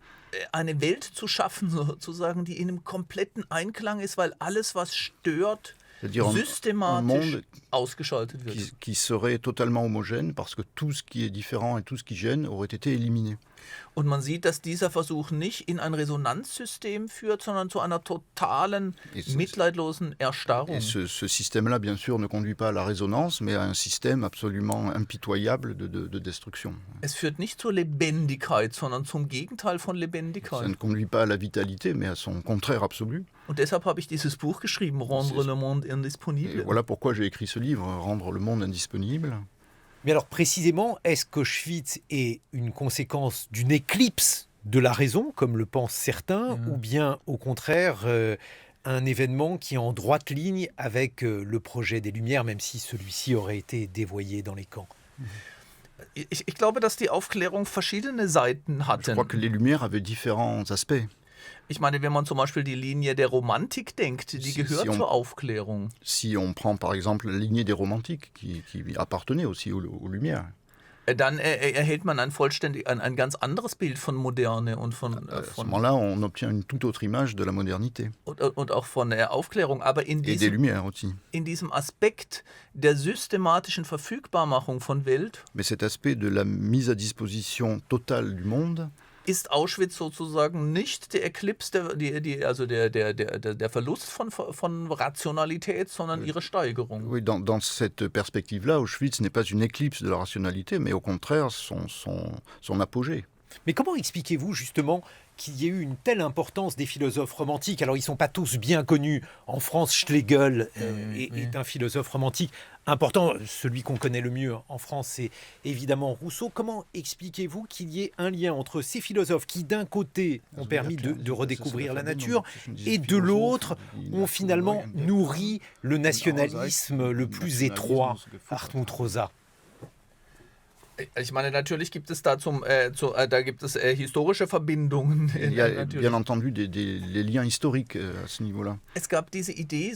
eine Welt zu schaffen, sozusagen, die in einem kompletten Einklang ist, weil alles, was stört, c'est-à-dire un systematisch monde ausgeschaltet wird. qui serait totalement homogène parce que tout ce qui est différent et tout ce qui gêne aurait été éliminé. Und man sieht, dass dieser Versuch nicht in ein Resonanzsystem führt, sondern zu einer totalen, mitleidlosen Erstarrung. Et ce système-là, bien sûr, ne conduit pas à la résonance, mais à un système absolument impitoyable de destruction. Es führt nicht zur Lebendigkeit, sondern zum Gegenteil von Ça Lebendigkeit. ne conduit pas à la vitalité, mais à son contraire absolu. Und deshalb habe ich dieses Buch geschrieben, Rendre le monde Et indisponible. voilà pourquoi j'ai écrit ce livre, Rendre le monde indisponible. Mais alors précisément, est-ce qu'Auschwitz est une conséquence d'une éclipse de la raison, comme le pensent certains, ou bien au contraire un événement qui est en droite ligne avec le projet des Lumières, même si celui-ci aurait été dévoyé dans les camps? Ich glaube, dass die Aufklärung verschiedene Seiten Je hatte. crois que les Lumières avaient différents aspects. Ich meine, wenn man zum Beispiel die Linie der Romantik denkt, die Si gehört on- zur Aufklärung. Si on prend par exemple la lignée des romantiques, qui appartenait aussi aux Lumières, Dann erhält man ein ganz anderes Bild von Moderne und à ce moment-là, on obtient une toute autre image de la modernité und auch von der Aufklärung. Aber et des Lumières aussi. in diesem Aspekt der systematischen Verfügbarmachung von Welt Mais cet aspect de la mise à disposition totale du monde, ist Auschwitz sozusagen nicht der Eclipse, der Verlust von Rationalität, sondern ihre Steigerung. Oui, dans cette perspective-là, Auschwitz n'est pas une éclipse de la rationalité, mais au contraire son apogée. Mais comment expliquez-vous justement qu'il y ait eu une telle importance des philosophes romantiques? Alors ils ne sont pas tous bien connus. En France, Schlegel est un philosophe romantique important. Celui qu'on connaît le mieux en France, c'est évidemment Rousseau. Comment expliquez-vous qu'il y ait un lien entre ces philosophes qui, d'un côté, ont permis de redécouvrir la nature et de l'autre, ont finalement nourri le nationalisme le plus étroit, Hartmut Rosa? Ich meine, natürlich gibt es da gibt es historische Verbindungen. Il y a bien entendu les liens historiques à ce niveau-là. Es gab diese Idee,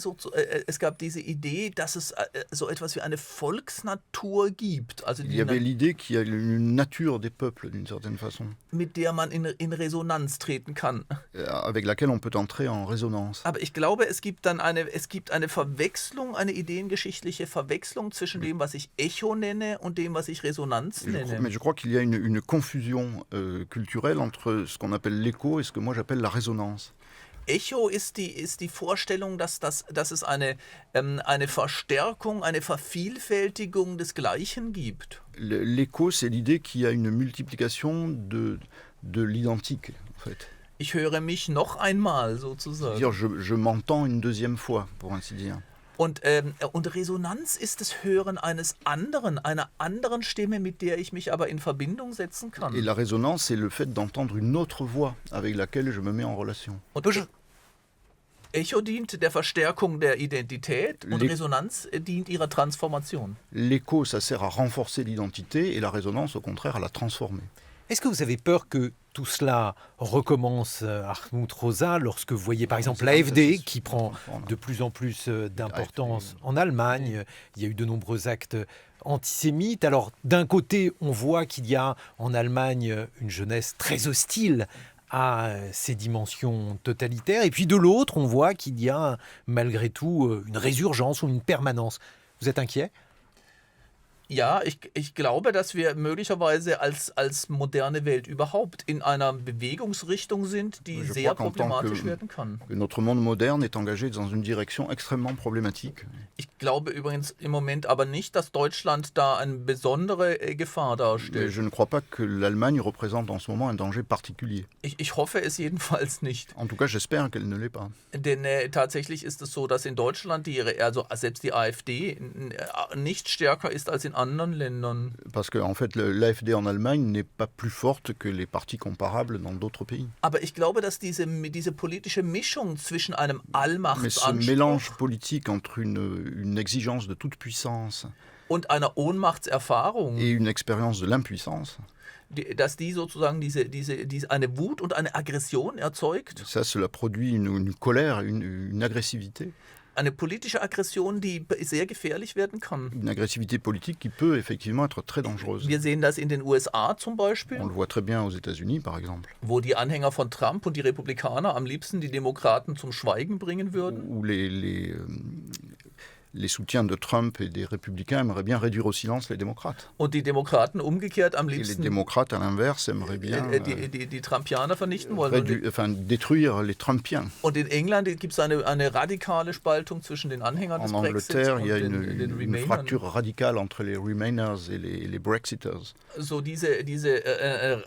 dass es so etwas wie eine Volksnatur gibt. Also Il y avait l'idée qu'il y a une nature des peuples, d'une certaine façon, mit der man in Resonanz treten kann. avec laquelle on peut entrer en résonance. Aber ich glaube, es gibt eine Verwechslung, eine ideengeschichtliche Verwechslung zwischen dem, was ich Echo nenne und dem, was ich Resonanz nenne. Mais je crois qu'il y a une confusion culturelle entre ce qu'on appelle l'écho et ce que moi j'appelle la résonance. Echo ist die Vorstellung, dass es eine Verstärkung, eine Vervielfältigung des Gleichen gibt. L'écho, c'est l'idée qu'il y a une multiplication de l'identique, en fait. Ich höre mich noch einmal sozusagen. C'est-à-dire, je m'entends une deuxième fois, pour ainsi dire. Und Resonanz ist das Hören einer anderen Stimme, mit der ich mich aber in Verbindung setzen kann. Et la résonance, c'est le fait d'entendre une autre voix avec laquelle je me mets en relation. Und Echo dient der Verstärkung der Identität und Resonanz dient ihrer Transformation. L'écho, ça sert à renforcer l'identité et la résonance, au contraire, à la transformer. Est-ce que vous avez peur que tout cela recommence, Hartmut Rosa, lorsque vous voyez par exemple l'AfD qui prend de plus en plus d'importance en Allemagne? Il y a eu de nombreux actes antisémites. Alors d'un côté, on voit qu'il y a en Allemagne une jeunesse très hostile à ces dimensions totalitaires. Et puis de l'autre, on voit qu'il y a malgré tout une résurgence ou une permanence. Vous êtes inquiet? Ja, ich glaube, dass wir möglicherweise als moderne Welt überhaupt in einer Bewegungsrichtung sind, die sehr problematisch werden kann. Notre monde moderne est engagé dans une direction extrêmement problématique. Ich glaube übrigens im Moment aber nicht, dass Deutschland da eine besondere Gefahr darstellt. Je ne crois pas que l'Allemagne représente en ce moment un danger particulier. Ich hoffe es jedenfalls nicht. En tout cas, j'espère qu'elle ne l'est pas. Denn tatsächlich ist es so, dass in Deutschland selbst die AfD nicht stärker ist als in anderen Ländern. Parce que en fait, l'AfD en Allemagne n'est pas plus forte que les partis comparables dans d'autres pays. Aber ich glaube, dass diese politische Mischung zwischen einem Allmachtsanspruch Mais ce mélange politique entre une exigence de toute puissance und einer Ohnmachtserfahrung et une expérience de l'impuissance, dass die sozusagen eine Wut und eine Aggression erzeugt. Ça, cela produit une colère, une agressivité. Eine politische Aggression, die sehr gefährlich werden kann. Une agressivité politique qui peut effectivement être très dangereuse. Wir sehen das in den USA zum Beispiel. On le voit très bien aux États-Unis, par exemple. Wo die Anhänger von Trump und die Republikaner am liebsten die Demokraten zum Schweigen bringen würden. Où les soutiens de Trump et des républicains aimeraient bien réduire au silence les démocrates. Und die Demokraten umgekehrt am Et liebsten les démocrates, à l'inverse, aimeraient bien die Trumpianer vernichten wollen. détruire les Trumpiens. Und in England gibt es eine radikale Spaltung zwischen den Anhängern des En Brexits Angleterre, und il y a den une Remainern. fracture radicale entre les Remainers et les Brexiters. So diese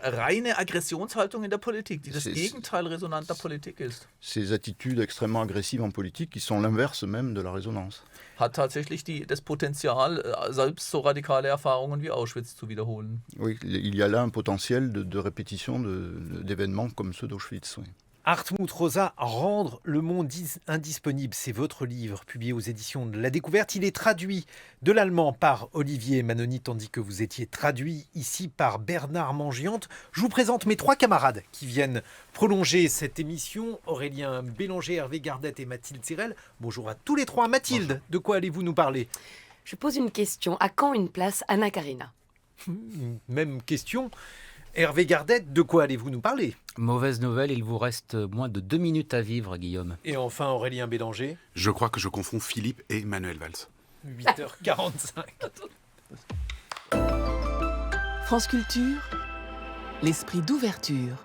reine Aggressionshaltung in der Politik, die das Gegenteil resonanter Politik ist. Ces attitudes extrêmement agressives en politique qui sont l'inverse même de la résonance. Hat tatsächlich das Potenzial, selbst so radikale Erfahrungen wie Auschwitz zu wiederholen. Oui, il y a là un potentiel de répétition d'événements comme ceux d'Auschwitz. Oui. Hartmut Rosa, Rendre le monde indisponible, c'est votre livre publié aux éditions de La Découverte. Il est traduit de l'allemand par Olivier Manoni, tandis que vous étiez traduit ici par Bernard Mangiante. Je vous présente mes trois camarades qui viennent prolonger cette émission. Aurélien Bélanger, Hervé Gardette et Mathilde Zirel. Bonjour à tous les trois. Mathilde, bonjour. De quoi allez-vous nous parler? Je pose une question. À quand une place Anna Karina? Même question. Hervé Gardette, de quoi allez-vous nous parler? Mauvaise nouvelle, il vous reste moins de 2 minutes à vivre, Guillaume. Et enfin, Aurélien Bélanger. Je crois que je confonds Philippe et Manuel Valls. 8h45. France Culture, l'esprit d'ouverture.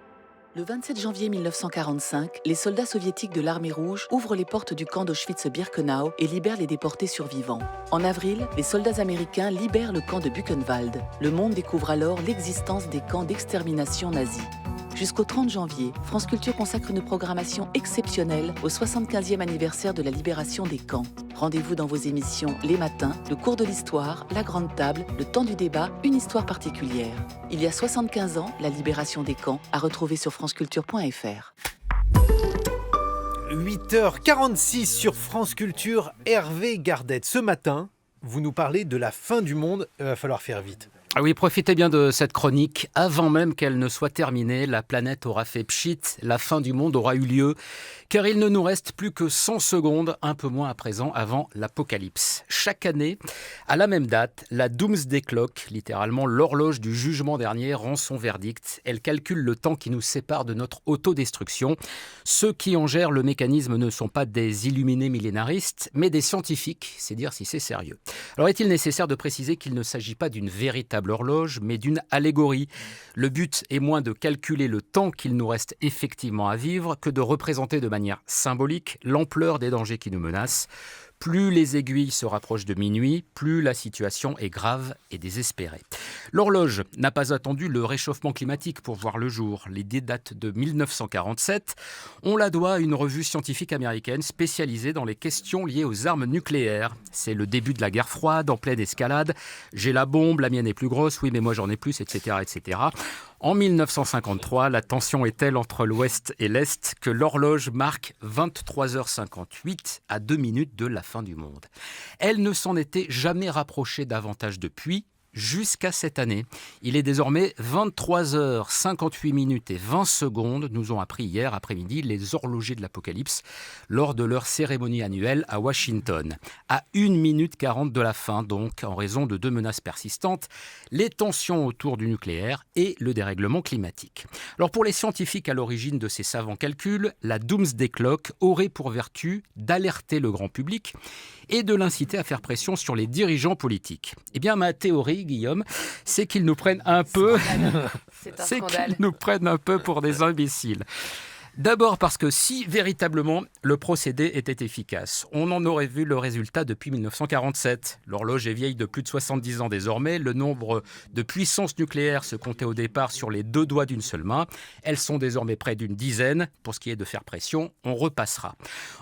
Le 27 janvier 1945, les soldats soviétiques de l'armée rouge ouvrent les portes du camp d'Auschwitz-Birkenau et libèrent les déportés survivants. En avril, les soldats américains libèrent le camp de Buchenwald. Le monde découvre alors l'existence des camps d'extermination nazis. Jusqu'au 30 janvier, France Culture consacre une programmation exceptionnelle au 75e anniversaire de la libération des camps. Rendez-vous dans vos émissions Les Matins, Le Cours de l'Histoire, La Grande Table, Le Temps du Débat, Une Histoire particulière. Il y a 75 ans, la libération des camps, à retrouver sur franceculture.fr. 8h46 sur France Culture, Hervé Gardette. Ce matin, vous nous parlez de la fin du monde, il va falloir faire vite. Ah oui, profitez bien de cette chronique. Avant même qu'elle ne soit terminée, la planète aura fait pchit, la fin du monde aura eu lieu, car il ne nous reste plus que 100 secondes, un peu moins à présent, avant l'apocalypse. Chaque année, à la même date, la Doomsday Clock, littéralement l'horloge du jugement dernier, rend son verdict. Elle calcule le temps qui nous sépare de notre autodestruction. Ceux qui en gèrent le mécanisme ne sont pas des illuminés millénaristes, mais des scientifiques, c'est dire si c'est sérieux. Alors est-il nécessaire de préciser qu'il ne s'agit pas d'une véritable horloge, mais d'une allégorie. Le but est moins de calculer le temps qu'il nous reste effectivement à vivre que de représenter de manière symbolique l'ampleur des dangers qui nous menacent. Plus les aiguilles se rapprochent de minuit, plus la situation est grave et désespérée. L'horloge n'a pas attendu le réchauffement climatique pour voir le jour. L'idée date de 1947. On la doit à une revue scientifique américaine spécialisée dans les questions liées aux armes nucléaires. C'est le début de la guerre froide, en pleine escalade. J'ai la bombe, la mienne est plus grosse, oui mais moi j'en ai plus, etc. etc. En 1953, la tension est telle entre l'Ouest et l'Est que l'horloge marque 23h58 à 2 minutes de la fin du monde. Elle ne s'en était jamais rapprochée davantage depuis, jusqu'à cette année. Il est désormais 23h58 minutes et 20 secondes, nous ont appris hier après-midi les horlogers de l'Apocalypse lors de leur cérémonie annuelle à Washington. À 1 minute 40 de la fin donc, en raison de 2 menaces persistantes, les tensions autour du nucléaire et le dérèglement climatique. Alors pour les scientifiques à l'origine de ces savants calculs, la Doomsday Clock aurait pour vertu d'alerter le grand public et de l'inciter à faire pression sur les dirigeants politiques. Eh bien, ma théorie, Guillaume, c'est qu'ils nous prennent un peu... C'est un scandale. qu'ils nous prennent un peu pour des imbéciles. D'abord parce que si véritablement le procédé était efficace, on en aurait vu le résultat depuis 1947. L'horloge est vieille de plus de 70 ans désormais. Le nombre de puissances nucléaires se comptait au départ sur les 2 doigts d'une seule main. Elles sont désormais près d'une dizaine. Pour ce qui est de faire pression, on repassera.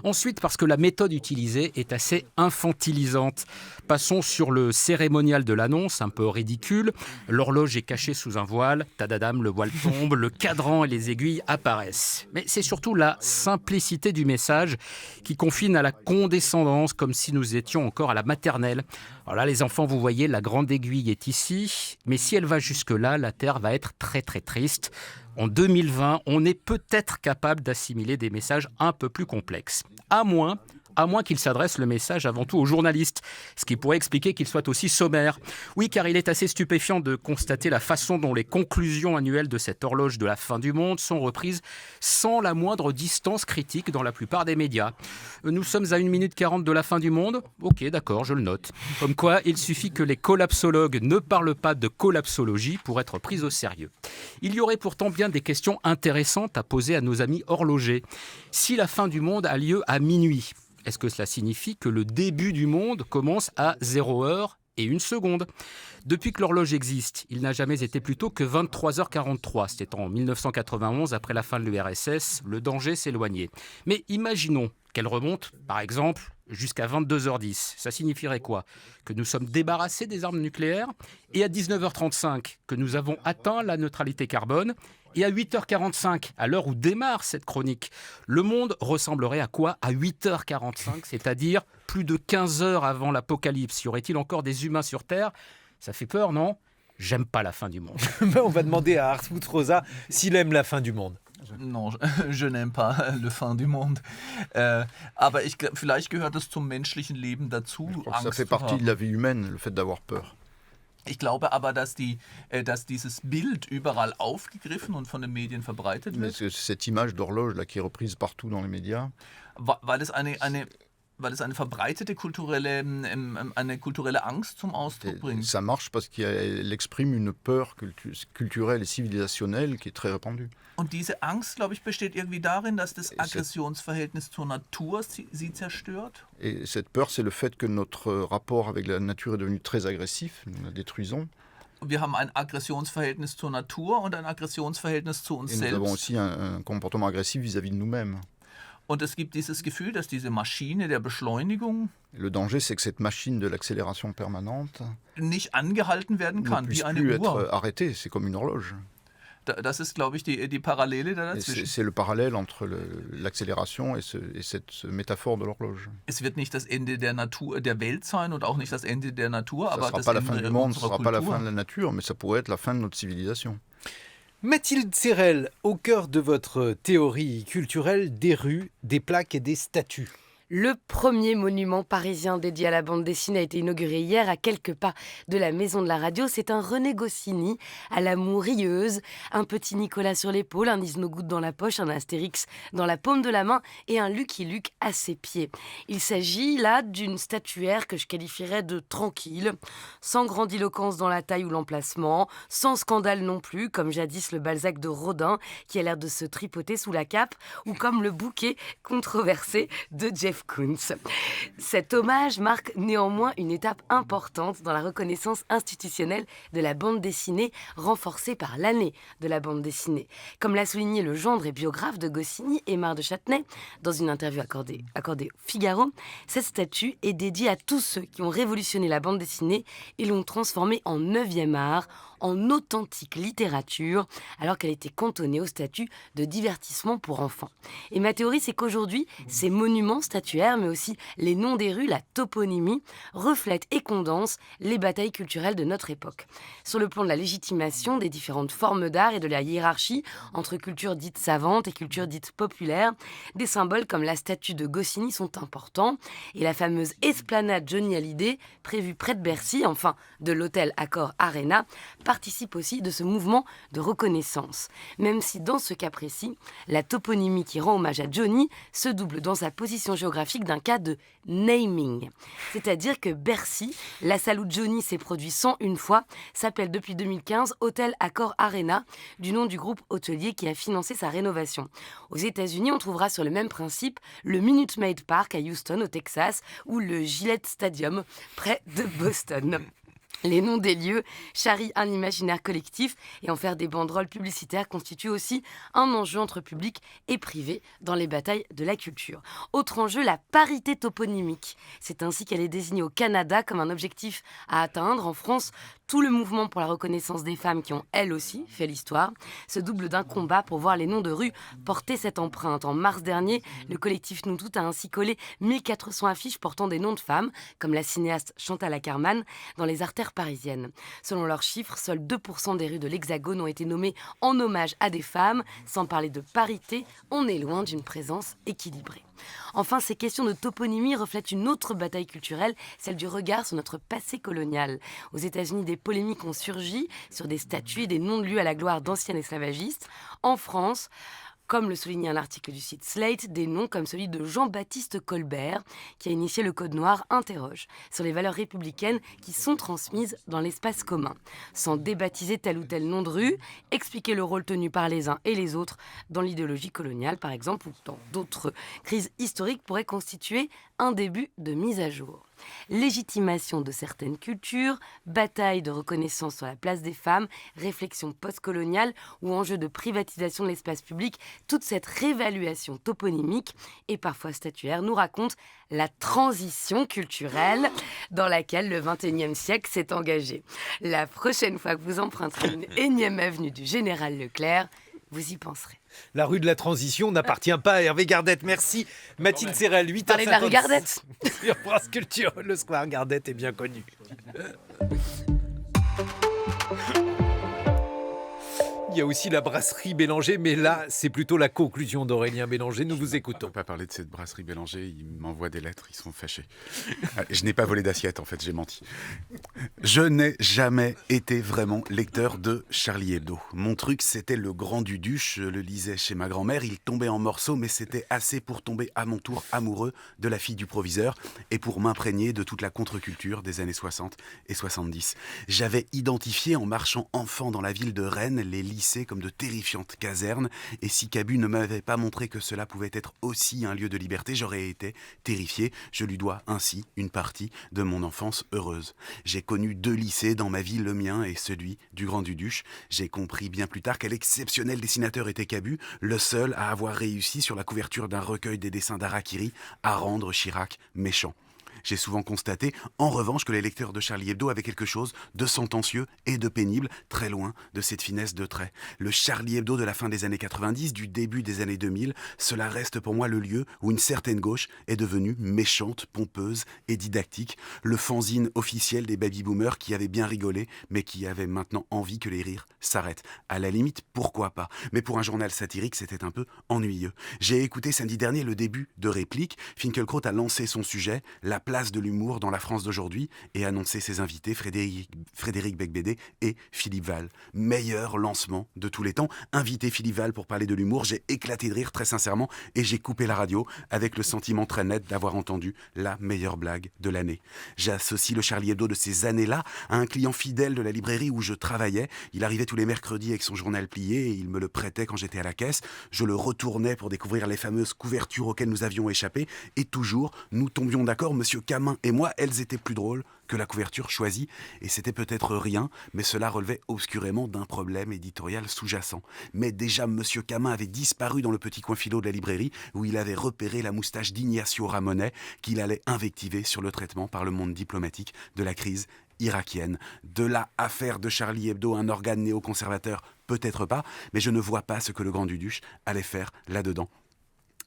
Ensuite parce que la méthode utilisée est assez infantilisante. Passons sur le cérémonial de l'annonce, un peu ridicule. L'horloge est cachée sous un voile. Tadadam, le voile tombe, le cadran et les aiguilles apparaissent. Mais c'est surtout la simplicité du message qui confine à la condescendance, comme si nous étions encore à la maternelle. Alors là, les enfants, vous voyez, la grande aiguille est ici, mais si elle va jusque-là, la Terre va être très très triste. En 2020, on est peut-être capable d'assimiler des messages un peu plus complexes. À moins qu'il s'adresse le message avant tout aux journalistes, ce qui pourrait expliquer qu'il soit aussi sommaire. Oui, car il est assez stupéfiant de constater la façon dont les conclusions annuelles de cette horloge de la fin du monde sont reprises sans la moindre distance critique dans la plupart des médias. Nous sommes à 1 minute 40 de la fin du monde ? Ok, d'accord, je le note. Comme quoi, il suffit que les collapsologues ne parlent pas de collapsologie pour être pris au sérieux. Il y aurait pourtant bien des questions intéressantes à poser à nos amis horlogers. Si la fin du monde a lieu à minuit, est-ce que cela signifie que le début du monde commence à 0h et 1 seconde ? Depuis que l'horloge existe, il n'a jamais été plus tôt que 23h43. C'était en 1991, après la fin de l'URSS, le danger s'éloignait. Mais imaginons qu'elle remonte, par exemple, jusqu'à 22h10. Ça signifierait quoi ? Que nous sommes débarrassés des armes nucléaires, et à 19h35, que nous avons atteint la neutralité carbone, et à 8h45, à l'heure où démarre cette chronique, le monde ressemblerait à quoi à 8h45, c'est-à-dire plus de 15 heures avant l'apocalypse. Y aurait-il encore des humains sur Terre ? Ça fait peur, non ? J'aime pas la fin du monde. On va demander à Hartmut Rosa s'il aime la fin du monde. Non, je n'aime pas la fin du monde. Aber vielleicht gehört es zum menschlichen Leben dazu. Je crois que ça fait partie de la vie humaine, le fait d'avoir peur. Ich glaube aber, dass dieses Bild überall aufgegriffen und von den Medien verbreitet wird. Mais cette image d'horloge là qui est reprise partout dans les médias. Weil es weil es eine verbreitete eine kulturelle Angst zum Ausdruck bringt. Ça marche parce qu'elle exprime une peur culturelle et civilisationnelle qui est très répandue. Und diese Angst, glaube ich, besteht irgendwie darin, dass das Aggressionsverhältnis zur Natur sie zerstört. Et cette peur, c'est le fait que notre rapport avec la nature est devenu très agressif, nous la détruisons. Wir haben ein Aggressionsverhältnis zur Natur und ein Aggressionsverhältnis zu uns Et selbst. nous avons aussi un comportement agressif vis-à-vis de nous-mêmes. Und es gibt dieses Gefühl, dass diese Maschine der Beschleunigung Le danger, c'est que cette machine de l'accélération permanente nicht angehalten werden ne kann, puisse wie eine plus Uhr. être arrêtée. C'est comme une horloge. Das ist, glaube ich, die Parallele da Et dazwischen. c'est le parallèle entre l'accélération et cette métaphore de l'horloge. Es wird nicht das Ende der Welt sein und auch nicht das Ende der Natur, Ça ne aber sera das pas la fin Ende du monde, ce ne unserer sera pas la fin de Kultur. la nature, mais ça pourrait être la fin de notre civilisation. Mathilde Serrel, au cœur de votre théorie culturelle, des rues, des plaques et des statues. Le premier monument parisien dédié à la bande dessinée a été inauguré hier à quelques pas de la Maison de la Radio. C'est un René Goscinny à l'amour rieuse, un petit Nicolas sur l'épaule, un Isnogoud dans la poche, un Astérix dans la paume de la main et un Lucky Luke à ses pieds. Il s'agit là d'une statuaire que je qualifierais de tranquille, sans grandiloquence dans la taille ou l'emplacement, sans scandale non plus, comme jadis le Balzac de Rodin qui a l'air de se tripoter sous la cape, ou comme le bouquet controversé de Jeff Koons. Cet hommage marque néanmoins une étape importante dans la reconnaissance institutionnelle de la bande dessinée, renforcée par l'année de la bande dessinée. Comme l'a souligné le gendre et biographe de Goscinny, Aymar de Châtenay, dans une interview accordée au Figaro, cette statue est dédiée à tous ceux qui ont révolutionné la bande dessinée et l'ont transformée en 9e art, en authentique littérature, alors qu'elle était cantonnée au statut de divertissement pour enfants. Et ma théorie, c'est qu'aujourd'hui, ces monuments statuaires, mais aussi les noms des rues, la toponymie, reflètent et condensent les batailles culturelles de notre époque. Sur le plan de la légitimation des différentes formes d'art et de la hiérarchie entre culture dite savante et culture dite populaire, des symboles comme la statue de Goscinny sont importants, et la fameuse esplanade Johnny Hallyday, prévue près de Bercy, enfin de l'hôtel Accor Arena, participe aussi de ce mouvement de reconnaissance. Même si dans ce cas précis, la toponymie qui rend hommage à Johnny se double dans sa position géographique d'un cas de naming. C'est-à-dire que Bercy, la salle où Johnny s'est produit 101 fois, s'appelle depuis 2015 Hôtel Accor Arena, du nom du groupe hôtelier qui a financé sa rénovation. Aux États-Unis, on trouvera sur le même principe le Minute Maid Park à Houston, au Texas, ou le Gillette Stadium, près de Boston. Les noms des lieux charrient un imaginaire collectif et en faire des banderoles publicitaires constitue aussi un enjeu entre public et privé dans les batailles de la culture. Autre enjeu, la parité toponymique. C'est ainsi qu'elle est désignée au Canada comme un objectif à atteindre. En France, tout le mouvement pour la reconnaissance des femmes qui ont, elles aussi, fait l'histoire, se double d'un combat pour voir les noms de rues porter cette empreinte. En mars dernier, le collectif Nous Toutes a ainsi collé 1400 affiches portant des noms de femmes, comme la cinéaste Chantal Akerman, dans les artères parisiennes. Selon leurs chiffres, seuls 2% des rues de l'Hexagone ont été nommées en hommage à des femmes. Sans parler de parité, on est loin d'une présence équilibrée. Enfin, ces questions de toponymie reflètent une autre bataille culturelle, celle du regard sur notre passé colonial. Aux États-Unis, des polémiques ont surgi sur des statues et des noms de lieux à la gloire d'anciens esclavagistes. En France, comme le soulignait un article du site Slate, des noms comme celui de Jean-Baptiste Colbert, qui a initié le Code Noir, interrogent sur les valeurs républicaines qui sont transmises dans l'espace commun. Sans débaptiser tel ou tel nom de rue, expliquer le rôle tenu par les uns et les autres dans l'idéologie coloniale, par exemple, ou dans d'autres crises historiques, pourrait constituer un début de mise à jour. Légitimation de certaines cultures, bataille de reconnaissance sur la place des femmes, réflexion postcoloniale ou enjeu de privatisation de l'espace public, toute cette réévaluation toponymique et parfois statuaire nous raconte la transition culturelle dans laquelle le XXIe siècle s'est engagé. La prochaine fois que vous emprunterez une énième avenue du Général Leclerc, vous y penserez. La rue de la Transition n'appartient pas à Hervé Gardette. Merci Mathilde Serrel. 8h56. Parlez de la rue Gardette. Sur France Culture, le square Gardette est bien connu. Il y a aussi la brasserie Bélanger, mais là, c'est plutôt la conclusion d'Aurélien Bélanger. Nous vous On ne écoutons. peut pas parler de cette brasserie Bélanger, ils m'envoient des lettres, ils sont fâchés. Je n'ai pas volé d'assiette, en fait, j'ai menti. Je n'ai jamais été vraiment lecteur de Charlie Hebdo. Mon truc, c'était Le Grand Duduche, je le lisais chez ma grand-mère, il tombait en morceaux, mais c'était assez pour tomber à mon tour amoureux de la fille du proviseur et pour m'imprégner de toute la contre-culture des années 60 et 70. J'avais identifié en marchant enfant dans la ville de Rennes les lycées comme de terrifiantes casernes, et si Cabu ne m'avait pas montré que cela pouvait être aussi un lieu de liberté, j'aurais été terrifié. Je lui dois ainsi une partie de mon enfance heureuse. J'ai connu 2 lycées dans ma vie, le mien et celui du Grand Duduche. J'ai compris bien plus tard quel exceptionnel dessinateur était Cabu, le seul à avoir réussi sur la couverture d'un recueil des dessins d'Harakiri à rendre Chirac méchant. J'ai souvent constaté, en revanche, que les lecteurs de Charlie Hebdo avaient quelque chose de sentencieux et de pénible, très loin de cette finesse de trait. Le Charlie Hebdo de la fin des années 90, du début des années 2000, cela reste pour moi le lieu où une certaine gauche est devenue méchante, pompeuse et didactique, le fanzine officiel des baby-boomers qui avaient bien rigolé, mais qui avaient maintenant envie que les rires s'arrêtent. À la limite, pourquoi pas? Mais pour un journal satirique, c'était un peu ennuyeux. J'ai écouté samedi dernier le début de Réplique. Finkielkraut a lancé son sujet, la place de l'humour dans la France d'aujourd'hui, et annoncé ses invités Frédéric Becbédé et Philippe Val. Meilleur lancement de tous les temps. Invité Philippe Val pour parler de l'humour, j'ai éclaté de rire très sincèrement et j'ai coupé la radio avec le sentiment très net d'avoir entendu la meilleure blague de l'année. J'associe le Charlie Hebdo de ces années-là à un client fidèle de la librairie où je travaillais. Il arrivait tous les mercredis avec son journal plié et il me le prêtait quand j'étais à la caisse. Je le retournais pour découvrir les fameuses couvertures auxquelles nous avions échappé et toujours, nous tombions d'accord, Monsieur Camin et moi, elles étaient plus drôles que la couverture choisie, et c'était peut-être rien, mais cela relevait obscurément d'un problème éditorial sous-jacent. Mais déjà, Monsieur Camin avait disparu dans le petit coin philo de la librairie, où il avait repéré la moustache d'Ignacio Ramonet, qu'il allait invectiver sur le traitement par le monde diplomatique de la crise irakienne. De là à faire de Charlie Hebdo un organe néoconservateur, peut-être pas, mais je ne vois pas ce que le Grand Duduche allait faire là-dedans.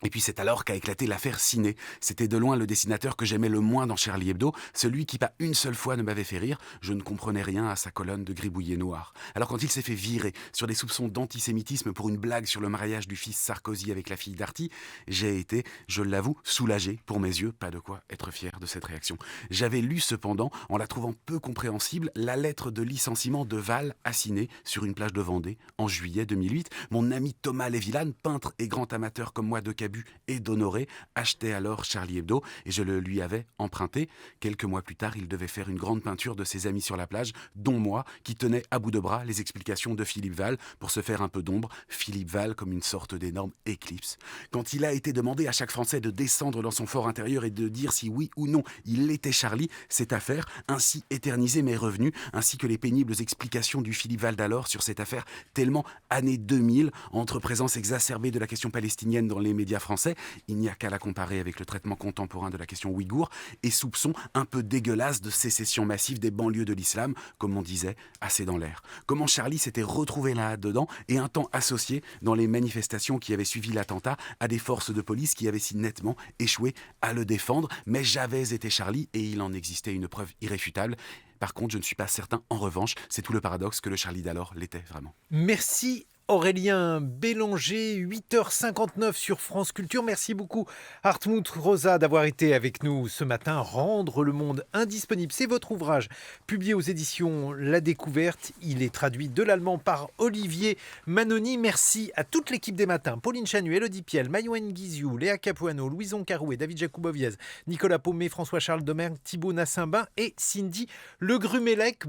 Et puis c'est alors qu'a éclaté l'affaire Ciné. C'était de loin le dessinateur que j'aimais le moins dans Charlie Hebdo, celui qui pas une seule fois ne m'avait fait rire. Je ne comprenais rien à sa colonne de gribouillis noir. Alors quand il s'est fait virer sur des soupçons d'antisémitisme pour une blague sur le mariage du fils Sarkozy avec la fille Darty, j'ai été, je l'avoue, soulagé pour mes yeux, pas de quoi être fier de cette réaction. J'avais lu cependant, en la trouvant peu compréhensible, la lettre de licenciement de Val à Ciné sur une plage de Vendée en juillet 2008. Mon ami Thomas Lévillane, peintre et grand amateur comme moi de Cabu et d'Honoré, achetait alors Charlie Hebdo et je le lui avais emprunté. Quelques mois plus tard, il devait faire une grande peinture de ses amis sur la plage, dont moi, qui tenais à bout de bras les explications de Philippe Val pour se faire un peu d'ombre. Philippe Val comme une sorte d'énorme éclipse. Quand il a été demandé à chaque Français de descendre dans son fort intérieur et de dire si oui ou non il était Charlie, cette affaire, ainsi éternisée m'est revenue, ainsi que les pénibles explications du Philippe Val d'alors sur cette affaire, tellement année 2000, entre présence exacerbée de la question palestinienne dans les médias français, il n'y a qu'à la comparer avec le traitement contemporain de la question ouïghour, et soupçon un peu dégueulasse de sécession massive des banlieues de l'islam, comme on disait, assez dans l'air. Comment Charlie s'était retrouvé là-dedans, et un temps associé dans les manifestations qui avaient suivi l'attentat à des forces de police qui avaient si nettement échoué à le défendre, mais j'avais été Charlie, et il en existait une preuve irréfutable. Par contre, je ne suis pas certain, en revanche, c'est tout le paradoxe que le Charlie d'alors l'était vraiment. Merci Aurélien Bélanger, 8h59 sur France Culture. Merci beaucoup Hartmut Rosa d'avoir été avec nous ce matin. Rendre le monde indisponible, c'est votre ouvrage publié aux éditions La Découverte. Il est traduit de l'allemand par Olivier Manoni. Merci à toute l'équipe des matins. Pauline Chanu, Elodie Piel, Mayouen Guiziou, Léa Capuano, Louison Carouet, David Jacoboviez, Nicolas Paumet, François-Charles Domergue, Thibaut Nassimbin et Cindy Legrumelec.